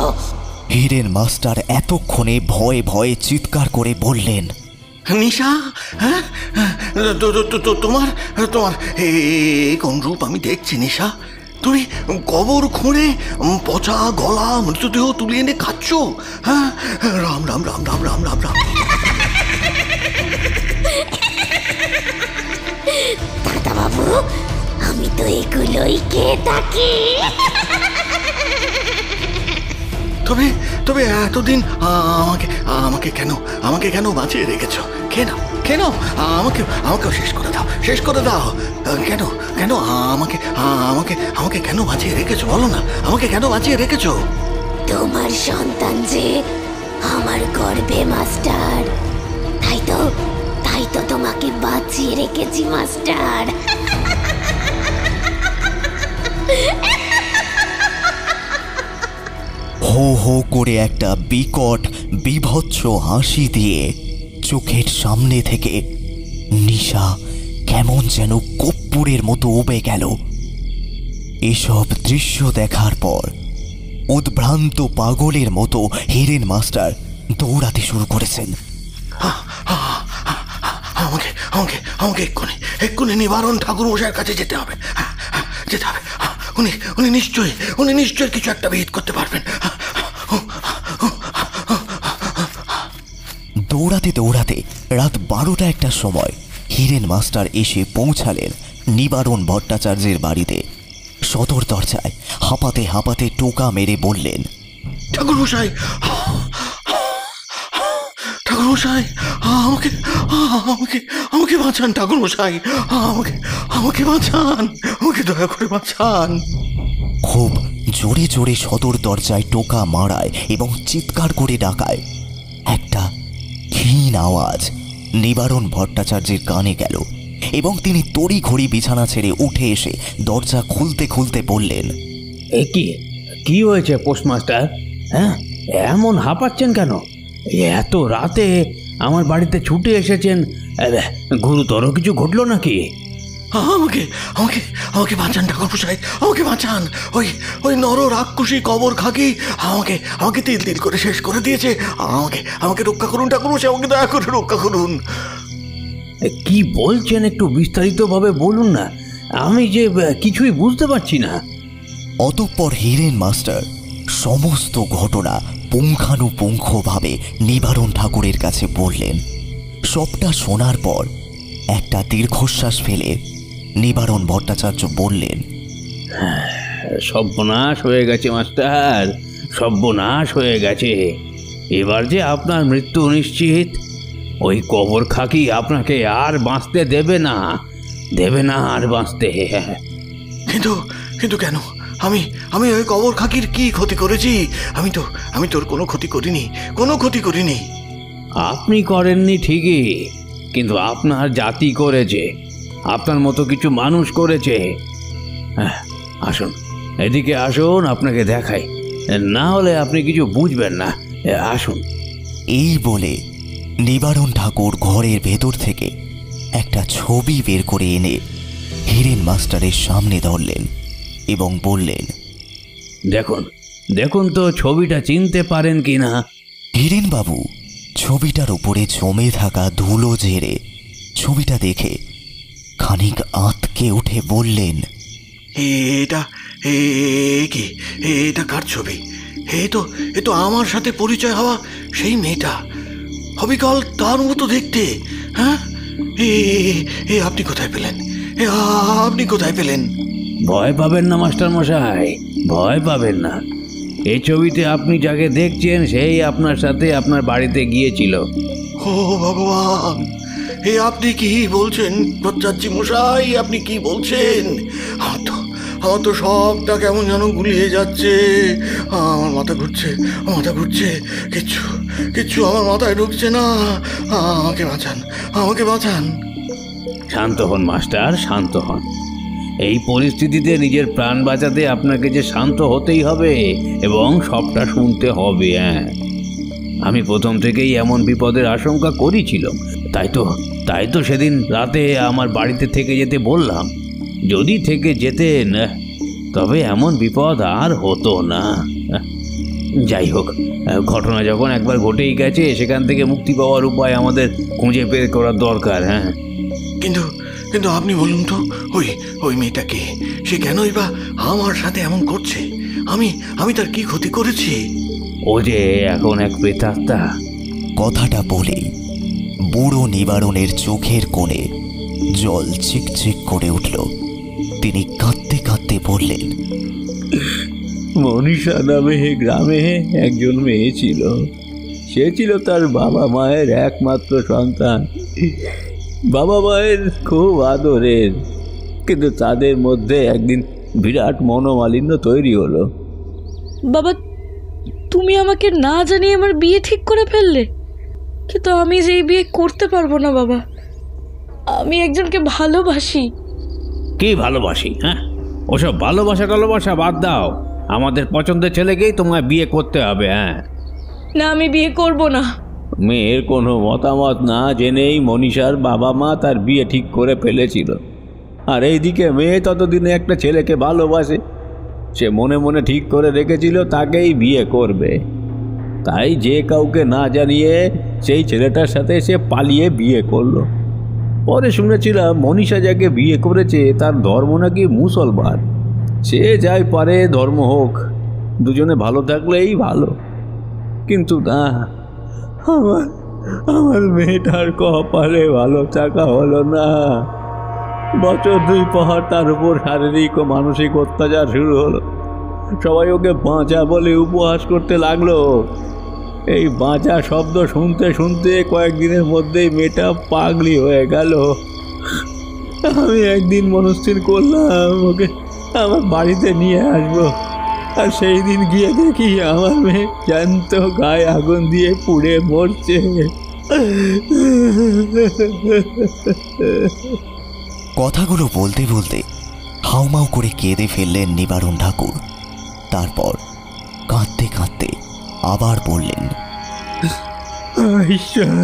হিরেন মাস্টার এতক্ষণে ভয়ে ভয়ে চিৎকার করে বললেন,
নিশা, হ্যাঁ তোমার তোমার কোন রূপ আমি দেখছি নিশা? তুমি কবর খুঁড়ে পচা গলা মৃতদেহ তুলে এনে খাচ্ছ? হ্যাঁ, রাম রাম রাম রাম রাম রাম রাম।
দাদা বাবু আমি তো এগুলোই খেয়ে থাকি।
তবে তবে এতদিন আমাকে কেন বাঁচিয়ে রেখেছো? কেন কেন আমাকেও শেষ করে দাও, শেষ করে দাও। কেন কেন আমাকে কেন বাঁচিয়ে রেখেছো? বলো না, আমাকে কেন বাঁচিয়ে রেখেছো?
তোমার সন্তান যে আমার গর্ভে মাস্টার, তাই তো তোমাকে বাঁচিয়ে রেখেছি মাস্টার।
হো হো করে একটা বিকট বিভৎস হাসি দিয়ে চোখের সামনে থেকে নিশা কেমন যেন কর্পূরের মতো উবে গেল। এসব দৃশ্য দেখার পর উদ্ভ্রান্ত পাগলের মতো হিরেন মাস্টার দৌড়াতে শুরু করেছেন।
আমাকে এক্ষুনি নিবারণ ঠাকুর মশাইয়ের কাছে যেতে হবে। উনি নিশ্চয়ই কিছু একটা বিহিত করতে পারবেন।
দৌড়াতে দৌড়াতে রাত 12টা একটার সময় হীরেন মাস্টার এসে পৌঁছালেন নিবারণ ভট্টাচার্যের বাড়িতে। সদর দরজায় হাঁপাতে হাঁপাতে টোকা মেরে বললেন,
ঠাকুরমশাই, ঠাকুরমশাই, আমাকে আমাকে আমাকে বাঁচান ঠাকুরমশাই, আমাকে আমাকে বাঁচান, আমাকে দয়া করে বাঁচান।
খুব জোরে জোরে সদর দরজায় টোকা মারায় এবং চিৎকার করে ডাকায় একটা ক্ষীণ আওয়াজ নিবারণ ভট্টাচার্যের কানে গেল এবং তিনি তড়িঘড়ি বিছানা ছেড়ে উঠে এসে দরজা খুলতে খুলতে বললেন,
কি হয়েছে পোস্টমাস্টার? হ্যাঁ, এমন হাঁপাচ্ছেন কেন? এত রাতে আমার বাড়িতে ছুটে এসেছেন, গুরুতর কিছু ঘটলো নাকি?
আমাকে আমাকে আমাকে বাঁচান ঠাকুরমশাই, আমাকে বাঁচান। ওই ওই নর রাক্ষসী কবর খাকি আমাকে আমাকে তিল তিল করে শেষ করে দিয়েছে। আমাকে আমাকে রক্ষা করুন ঠাকুরমশাই, আমাকে দয়া করে রক্ষা করুন।
কি বলছেন, একটু বিস্তারিতভাবে বলুন না, আমি যে কিছুই বুঝতে পারছি না।
অতঃপর হীরেন মাস্টার সমস্ত ঘটনা পুঙ্খানুপুঙ্খভাবে নিবারণ ঠাকুরের কাছে বললেন। সবটা শোনার পর একটা দীর্ঘশ্বাস ফেলে নিবারণ ভট্টাচার্য বললেন,
সর্বনাশ হয়ে গেছে মাস্টার, সর্বনাশ হয়ে গেছে। এবার যে আপনার মৃত্যু নিশ্চিত। ওই কবর খাকি আপনাকে আর বাঁচতে দেবে না, দেবে না আর বাঁচতে।
কিন্তু কিন্তু কেন? আমি আমি ওই কবর খাকির কি ক্ষতি করেছি? আমি তোর কোনো ক্ষতি করিনি, কোনো ক্ষতি করিনি।
আপনি করেননি ঠিকই, কিন্তু আপনার জাতি করেছে, আপনার মতো কিছু মানুষ করেছে। আসুন, এদিকে আসুন, আপনাকে দেখাই, না হলে আপনি কিছু বুঝবেন না। আসুন।
এই বলে নিবারণ ঠাকুর ঘরের ভেতর থেকে একটা ছবি বের করে এনে হীরেন মাস্টারের সামনে ধরলেন এবং বললেন,
দেখুন দেখুন তো ছবিটা চিনতে পারেন কি না?
হীরেনবাবু ছবিটার উপরে জমে থাকা ধুলো ঝেড়ে ছবিটা দেখে খানিক আঁতকে উঠে বললেন,
এটা কি? এটা কার ছবি? এ তো আমার সাথে পরিচয় হওয়া সেই মেয়েটা, হবিকল তার মতো দেখতে। হ্যাঁ, আপনি কোথায় পেলেন? আপনি কোথায় পেলেন?
ভয় পাবেন না মাস্টার মশাই, ভয় পাবেন না। এই ছবিতে আপনি যাকে দেখছেন সেই আপনার সাথে আপনার বাড়িতে গিয়েছিল।
ও ভগবান, আপনি কি বলছেন ভট্টাচার্য মশাই? আপনি কি বলছেন? আমার তো সবটা কেমন যেন গুলিয়ে যাচ্ছে। আমার মাথা ঘুরছে, কিচ্ছু আমার মাথায় ঢুকছে না। আমাকে বাঁচান, আমাকে বাঁচান।
শান্ত হন মাস্টার, শান্ত হন। এই পরিস্থিতিতে নিজের প্রাণ বাঁচাতে আপনাকে যে শান্ত হতেই হবে এবং সবটা শুনতে হবে। আমি প্রথম থেকেই এমন বিপদের আশঙ্কা করেছিলাম, তাই তো সেদিন রাতে আমার বাড়িতে থেকে যেতে বললাম। যদি থেকে যেতেন তবে এমন বিপদ আর হতো না। যাই হোক, ঘটনা যখন একবার ঘটেই গেছে, সেখান থেকে মুক্তি পাওয়ার উপায় আমাদের খুঁজে বের করার দরকার। হ্যাঁ,
কিন্তু আপনি বলুন তো, ওই মেয়েটাকে, সে কেনই বা আমার সাথে এমন করছে? আমি তার কি ক্ষতি করেছি?
ও যে এখন এক প্রেতাত্মা।
কথাটা বলেই বুড়ো নিবারণের চোখের কোণে জল চিকচিক করে উঠল। তিনি কাঁদতে কাঁদতে বললেন,
মনীষা নামে গ্রামে একজন মেয়ে ছিল। সে ছিল তার বাবা মায়ের একমাত্র সন্তান। বাবা মায়ের খুব আদরের, কিন্তু তাদের মধ্যে একদিন বিরাট মনোমালিন্য তৈরি হলো।
বাবা, তুমি আমাকে না জানিয়ে আমার বিয়ে ঠিক করে ফেললে। কিন্তু আমি যে এই বিয়ে করতে পারবো না বাবা। আমি একজনকে ভালোবাসি।
কি ভালোবাসি? হ্যাঁ, ওসব ভালোবাসা বাদ দাও। আমাদের পছন্দের ছেলেকেই তোমায় বিয়ে করতে হবে। হ্যাঁ
না, আমি বিয়ে করব না।
মেয়ের কোনো মতামত না জেনেই মনীষার বাবা মা তার বিয়ে ঠিক করে ফেলেছিল। আর এইদিকে মেয়ে ততদিনে একটা ছেলেকে ভালোবাসে। সে মনে মনে ঠিক করে রেখেছিল তাকেই বিয়ে করবে। তাই যে কাউকে না জানিয়ে সেই ছেলেটার সাথে সে পালিয়ে বিয়ে করলো। পরে শুনেছিলাম মনীষা যাকে বিয়ে করেছে তার ধর্ম নাকি মুসলমান। সে যাই পারে ধর্ম হোক, দুজনে ভালো থাকলেই ভালো। কিন্তু না, আমার মেয়েটার কপালে ভালো চাকা হলো না। বছর 2 পর তার উপর শারীরিক ও মানসিক অত্যাচার শুরু হলো। সবাই ওকে বাঁচা বলে উপহাস করতে লাগলো। এই বাঁচা শব্দ শুনতে শুনতে কয়েকদিনের মধ্যেই মেয়েটা পাগলি হয়ে গেল। আমি একদিন মনস্থির করলাম ওকে আমার বাড়িতে নিয়ে আসবো। আর সেই দিন গিয়ে দেখি আমার মেয়ে জ্যান্ত গায়ে আগুন দিয়ে পুড়ে মরছে।
কথাগুলো বলতে বলতে হাউমাউ করে কেঁদে ফেললেন নিবারণ ঠাকুর। তারপর কাঁদতে কাঁদতে আবার বললেন,
ঈশ্বর,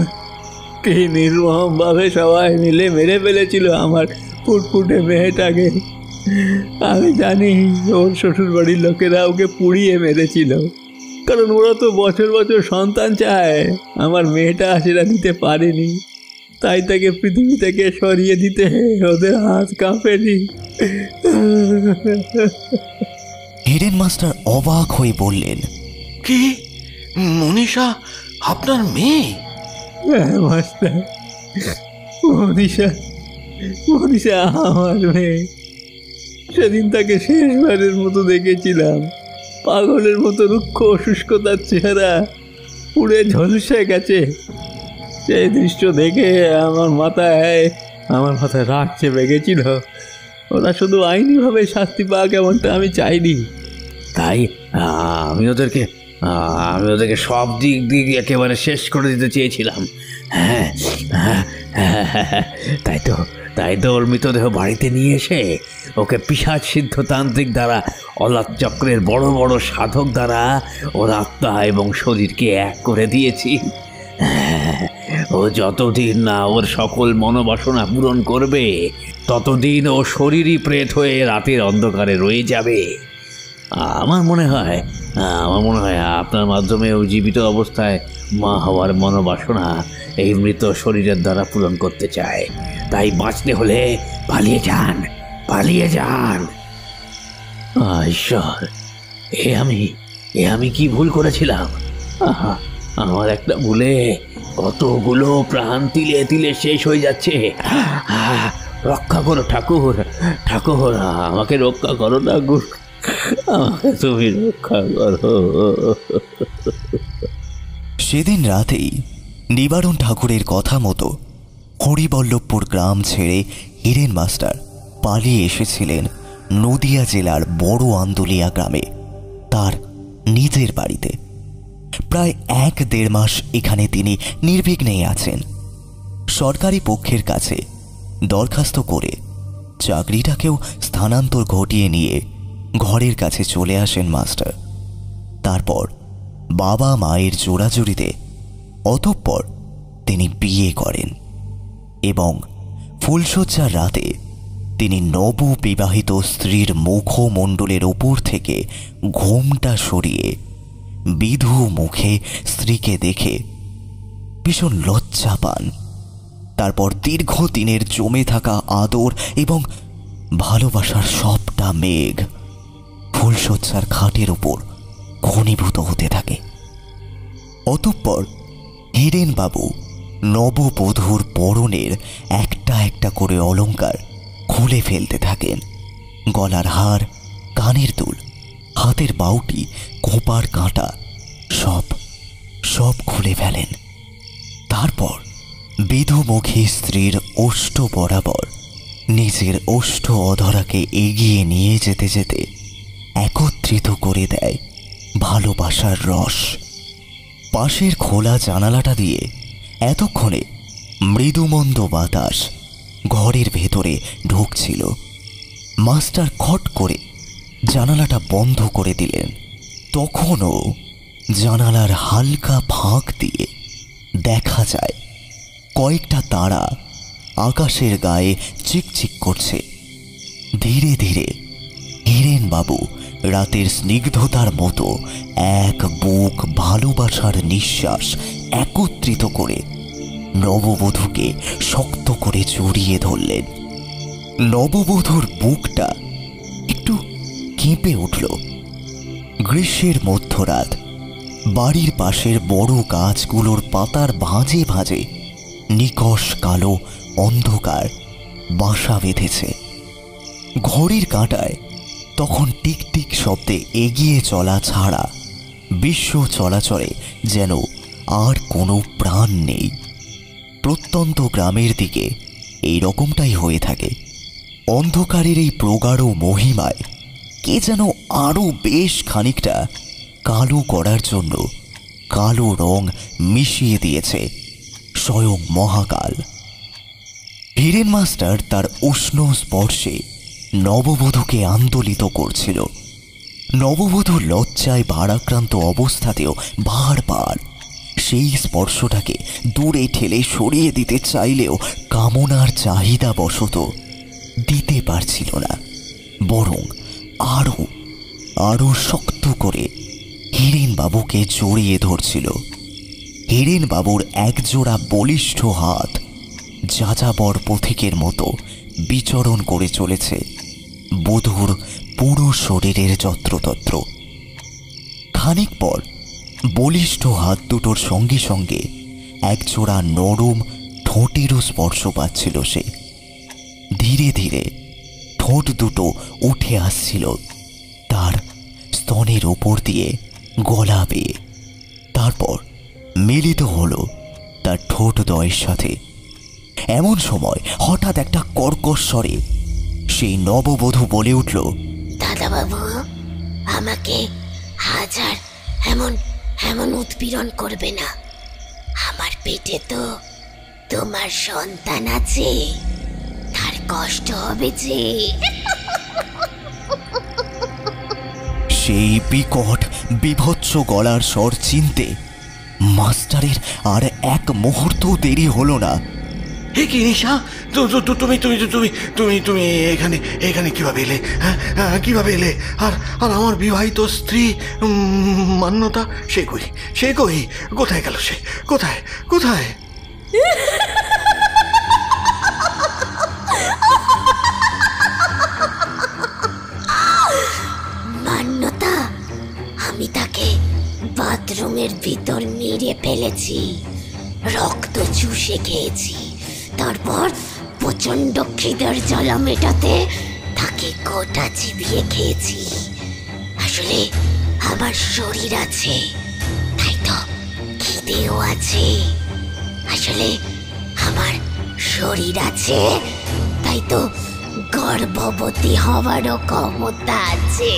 কি নির্মমভাবে সবাই মিলে মেরে ফেলেছিল আমার ফুটফুটে মেয়েটাকে। আমি জানি ওর শ্বশুর বাড়ির লোকেরা ওকে পুড়িয়ে মেরেছিল, কারণ ওরা তো বছর বছর সন্তান চায়। আমার মেয়েটা সেটা দিতে পারেনি, তাই তাকে পৃথিবী থেকে সরিয়ে দিতে ওদের হাত কাঁপেনি।
হিরেন মাস্টার অবাক হয়ে বললেন,
কি মনীষা আপনার মেয়ে?
হ্যাঁ মাস্টার, মনীষা আমার মেয়ে। সেদিন তাকে শেষবারের মতো দেখেছিলাম। পাগলের মতো রুক্ষ শুষ্কতার চেহারা পুড়ে ঝলসে গেছে। সেই দৃশ্য দেখে আমার মাথায় রাগ চেপে গেছিল। ওরা শুধু আইনিভাবে শাস্তি পাক এমনটা আমি চাইনি। তাই আমি ওদেরকে সব দিক একেবারে শেষ করে দিতে চেয়েছিলাম। হ্যাঁ, তাই তো ওর মৃতদেহ বাড়িতে নিয়ে এসে ওকে পিশাচ সিদ্ধ তান্ত্রিক দ্বারা, অলাত চক্রের বড় বড় সাধক দ্বারা ওর আত্মা এবং শরীরকে এক করে দিয়েছি। ও যতদিন না ওর সকল মনোবাসনা পূরণ করবে, ততদিন ও শরীরই প্রেত হয়ে রাতের অন্ধকারে রয়ে যাবে। আমার মনে হয় আপনার মাধ্যমে ও জীবিত অবস্থায় মা হওয়ার মনোবাসনা এই মৃত শরীরের দ্বারা পূরণ করতে চায়। তাই বাঁচতে হলে পালিয়ে যান। ঈশ্বর, এ আমি কি ভুল করেছিলাম? আমার একটা ভুলে কতগুলো প্রাণ তিলে তিলে শেষ হয়ে যাচ্ছে। রক্ষা করো ঠাকুর, আমাকে রক্ষা করো ঠাকুর, আমাকে তুমি রক্ষা করো।
সেদিন রাতেই নিবারণ ঠাকুরের কথা মতো হরিবল্লভপুর গ্রাম ছেড়ে হিরেন মাস্টার পালিয়ে এসেছিলেন নদিয়া জেলার বড় আন্দুলিয়া গ্রামে, তার নিজের বাড়িতে। প্রায় 1-1.5 মাস এখানে তিনি নির্বিঘ্নেই আছেন। সরকারি পক্ষের কাছে দরখাস্ত করে চাকরিটাকেও স্থানান্তর ঘটিয়ে নিয়ে ঘরের কাছে চলে আসেন মাস্টার। তারপর বাবা মায়ের জোড়াজুড়িতে অতঃপর তিনি বিয়ে করেন এবং ফুলশয্যার রাতে তিনি নববিবাহিত স্ত্রীর মুখমণ্ডলের উপর থেকে ঘোমটা সরিয়ে বিধু মুখে স্ত্রীকে দেখে ভীষণ লজ্জা পান। তারপর দীর্ঘদিনের জমে থাকা আদর এবং ভালোবাসার সবটা মেঘ ফুলশয্যার খাটের উপর ঘনীভূত হতে থাকে। অতঃপর হিরেন বাবু নববধূর পরনের একটা একটা করে অলংকার খুলে ফেলতে থাকেন। গলার হার, কানের দুল, হাতের বাউটি, খোঁপার কাঁটা সব খুলে ফেলেন। তারপর বিধুমুখী স্ত্রীর ওষ্ঠ বরাবর নিজের ওষ্ঠ অধরাকে এগিয়ে নিয়ে যেতে যেতে একত্রিত করে দেয় ভালোবাসার রস। পাশের খোলা জানালাটা দিয়ে এতক্ষণে মৃদুমন্দ বাতাস ঘরের ভেতরে ঢুকছিল। মাস্টার খট করে জানালাটা বন্ধ করে দিলেন। তখনও জানালার হালকা ফাঁক দিয়ে দেখা যায় কয়েকটা তারা আকাশের গায়ে চিকচিক করছে। ধীরে ধীরে হিরেন বাবু রাতের স্নিগ্ধতার মতো এক বুক ভালোবাসার নিঃশ্বাস একত্রিত করে নববধূকে শক্ত করে জড়িয়ে ধরলেন। নববধূর বুকটা একটু কেঁপে উঠল। গ্রীষ্মের মধ্যরাত, বাড়ির পাশের বড় গাছগুলোর পাতার ভাঁজে ভাঁজে নিকষ কালো অন্ধকার বাসা বেঁধেছে। ঘড়ির কাঁটায় তখন টিকটিক শব্দে এগিয়ে চলা ছাড়া বিশ্ব চলাচলে যেন আর কোনো প্রাণ নেই। প্রত্যন্ত গ্রামের দিকে এই রকমটাই হয়ে থাকে। অন্ধকারের এই প্রগাঢ় মহিমায় কে যেন আরও বেশ খানিকটা কালো করার জন্য কালো রং মিশিয়ে দিয়েছে স্বয়ং মহাকাল। হিরেন মাস্টার তার উষ্ণ স্পর্শে নববধূকে আন্দোলিত করছিল। নববধূ লজ্জায় ভারাক্রান্ত অবস্থাতেও বারবার সেই স্পর্শটাকে দূরে ঠেলে সরিয়ে দিতে চাইলেও কামনার চাহিদা বশত দিতে পারছিল না, বরং আরো আরো শক্ত করে হিরেনবাবুকে জড়িয়ে ধরছিল। হিরেনবাবুর একজোড়া বলিষ্ঠ হাত যাযাবর পথিকের মতো বিচরণ করে চলেছে বধূর পুরো শরীরের যত্রতত্র। খানিক পর বলিষ্ঠ হাত দুটোর সঙ্গে সঙ্গে একজোড়া নরম ঠোঁটেরও স্পর্শ পাচ্ছিল সে। ধীরে ধীরে ঠোঁট দুটো উঠে আসছিল তার স্তনের ওপর দিয়ে গলা বেয়ে, তারপর মিলিত হলো তার ঠোঁট দ্বয়ের সাথে। এমন সময় হঠাৎ একটা কর্কশ স্বরে সেই নববধূ বলে উঠল,
দাদাবাবু, আমাকে হাজার এমন এমন উৎপীড়ন করবে না। আমার পেটে তো তোমার সন্তান আছে, তার কষ্ট হবে যে।
সেই বিকট বিভৎস গলার স্বর চিনতে মাস্টারের আর এক মুহূর্ত দেরি হলো না।
হে কি নিশা, তুমি তুমি তুমি তুমি তুমি এখানে এখানে কিভাবে এলে? হ্যাঁ, কিভাবে এলে? আর আর আমার বিবাহিত স্ত্রী মান্যতা, সে কই? সে কই? কোথায় গেল সে? কোথায় কোথায়?
মান্যতা, আমি তাকে বাথরুমের ভিতর মেরে ফেলেছি, রক্ত চুষে খেয়েছি। তারপর প্রচন্ড খিদের জ্বালা মেটাতে তাকে গোটা চিবিয়ে খেয়েছি। আসলে আমার শরীর আছে, তাই তো খিদেও আছে। আসলে আমার শরীর আছে, তাই তো গর্ভবতী হওয়ারও ক্ষমতা আছে।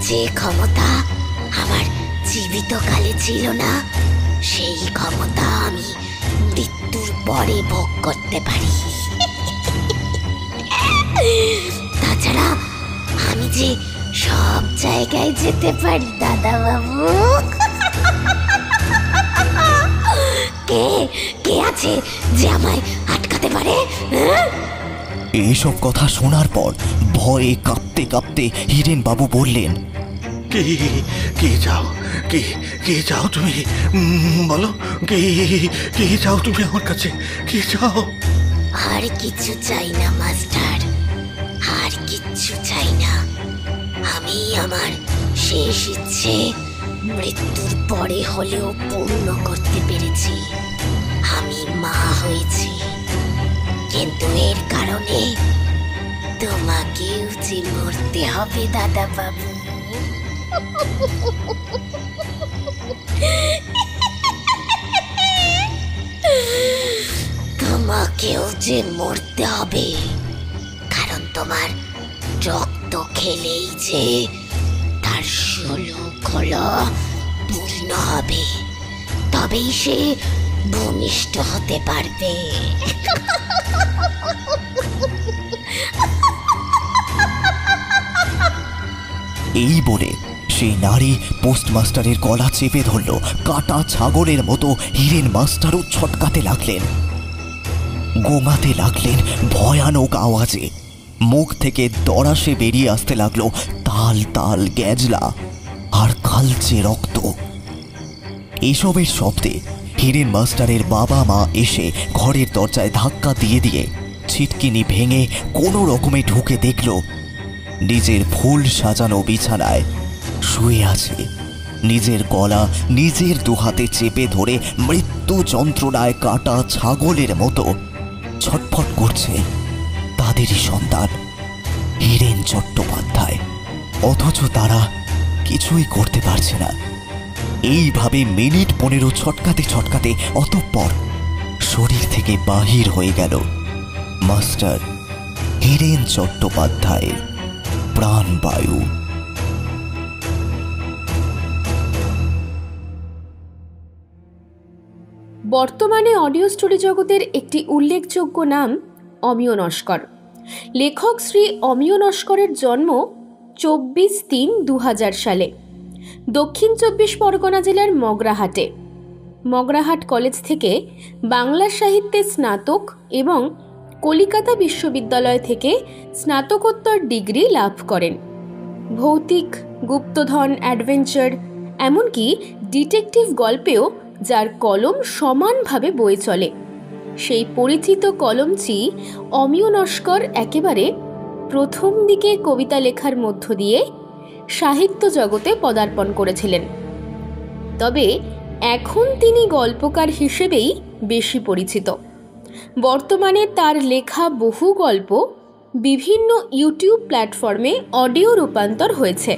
যে ক্ষমতা আমার জীবিত কালে ছিল না, সেই ক্ষমতা আমি মৃত্যুর পরে ভোগ করতে পারি। তাছাড়া আমি যে সব জায়গায় যেতে পারি দাদাবাবু। কে কে আছে যে আমায় আটকাতে পারে?
এইসব কথা শোনার পর ভয়ে কাঁপতে কাঁপতে হিরেনবাবু বললেন,
কি কি চাও? কি কি চাও তুমি? বলো, কি কি চাও তুমি আমার কাছে? কি চাও?
আর কিছু চাই না মাস্টার, আর কিচ্ছু চাই না। আমি আমার শেষ ইচ্ছে মৃত্যুর পরে হলেও পূর্ণ করতে পেরেছি। আমি মা হয়েছি, কিন্তু এর কারণে তোমাকেও যে মরতে হবে দাদাবাবু। তোমাকেও যে মরতে হবে, কারণ তোমার রক্ত খেলেই যে তার 16 ঘোলা পূর্ণ হবে, তবেই সে ভূমিষ্ঠ হতে পারবে।
এই বলে সেই নারী পোস্টমাস্টারের গলা চেপে ধরল। কাটা ছাগলের মতো হিরেন মাস্টারও ছটকাতে লাগলেন, গোঙাতে লাগলেন ভয়ানক আওয়াজে। মুখ থেকে দরাসে বেরিয়ে আসতে লাগলো তাল তাল গ্যাজলা আর কালচে রক্ত। এসবের শব্দে হিরেন মাস্টারের বাবা মা এসে ঘরের দরজায় ধাক্কা দিয়ে দিয়ে ছিটকিনি ভেঙে কোনো রকমে ঢুকে দেখল নিজের ফুল সাজানো বিছানায় শুয়ে আছে, নিজের গলা নিজের দুহাতে চেপে ধরে মৃত্যু যন্ত্রণায় কাটা ছাগলের মতো ছটফট করছে তাদেরই সন্তান হীরেন চট্টোপাধ্যায়। অথচ তারা কিছুই করতে পারছে না। এইভাবে মিনিট 15 ছটকাতে ছটকাতে অতঃপর শরীর থেকে বাহির হয়ে গেল মাস্টার হীরেন চট্টোপাধ্যায়ের প্রাণবায়ু।
বর্তমানে অডিও স্টোরি জগতের একটি উল্লেখযোগ্য নাম অমিয় নস্কর। লেখক শ্রী অমিয় নস্করের জন্ম 24/3/2000 সালে দক্ষিণ 24 পরগনা জেলার মগরাহাটে। মগরাহাট কলেজ থেকে বাংলা সাহিত্যে স্নাতক এবং কলিকাতা বিশ্ববিদ্যালয় থেকে স্নাতকোত্তর ডিগ্রি লাভ করেন। ভৌতিক, গুপ্তধন, অ্যাডভেঞ্চার, এমনকি ডিটেকটিভ গল্পেও যার কলম সমানভাবে বয়ে চলে, সেই পরিচিত কলমচি অমিয় নস্কর একেবারে প্রথম দিকে কবিতা লেখার মধ্য দিয়ে সাহিত্য জগতে পদার্পণ করেছিলেন। তবে এখন তিনি গল্পকার হিসেবেই বেশি পরিচিত। বর্তমানে তার লেখা বহু গল্প বিভিন্ন ইউটিউব প্ল্যাটফর্মে অডিও রূপান্তর হয়েছে।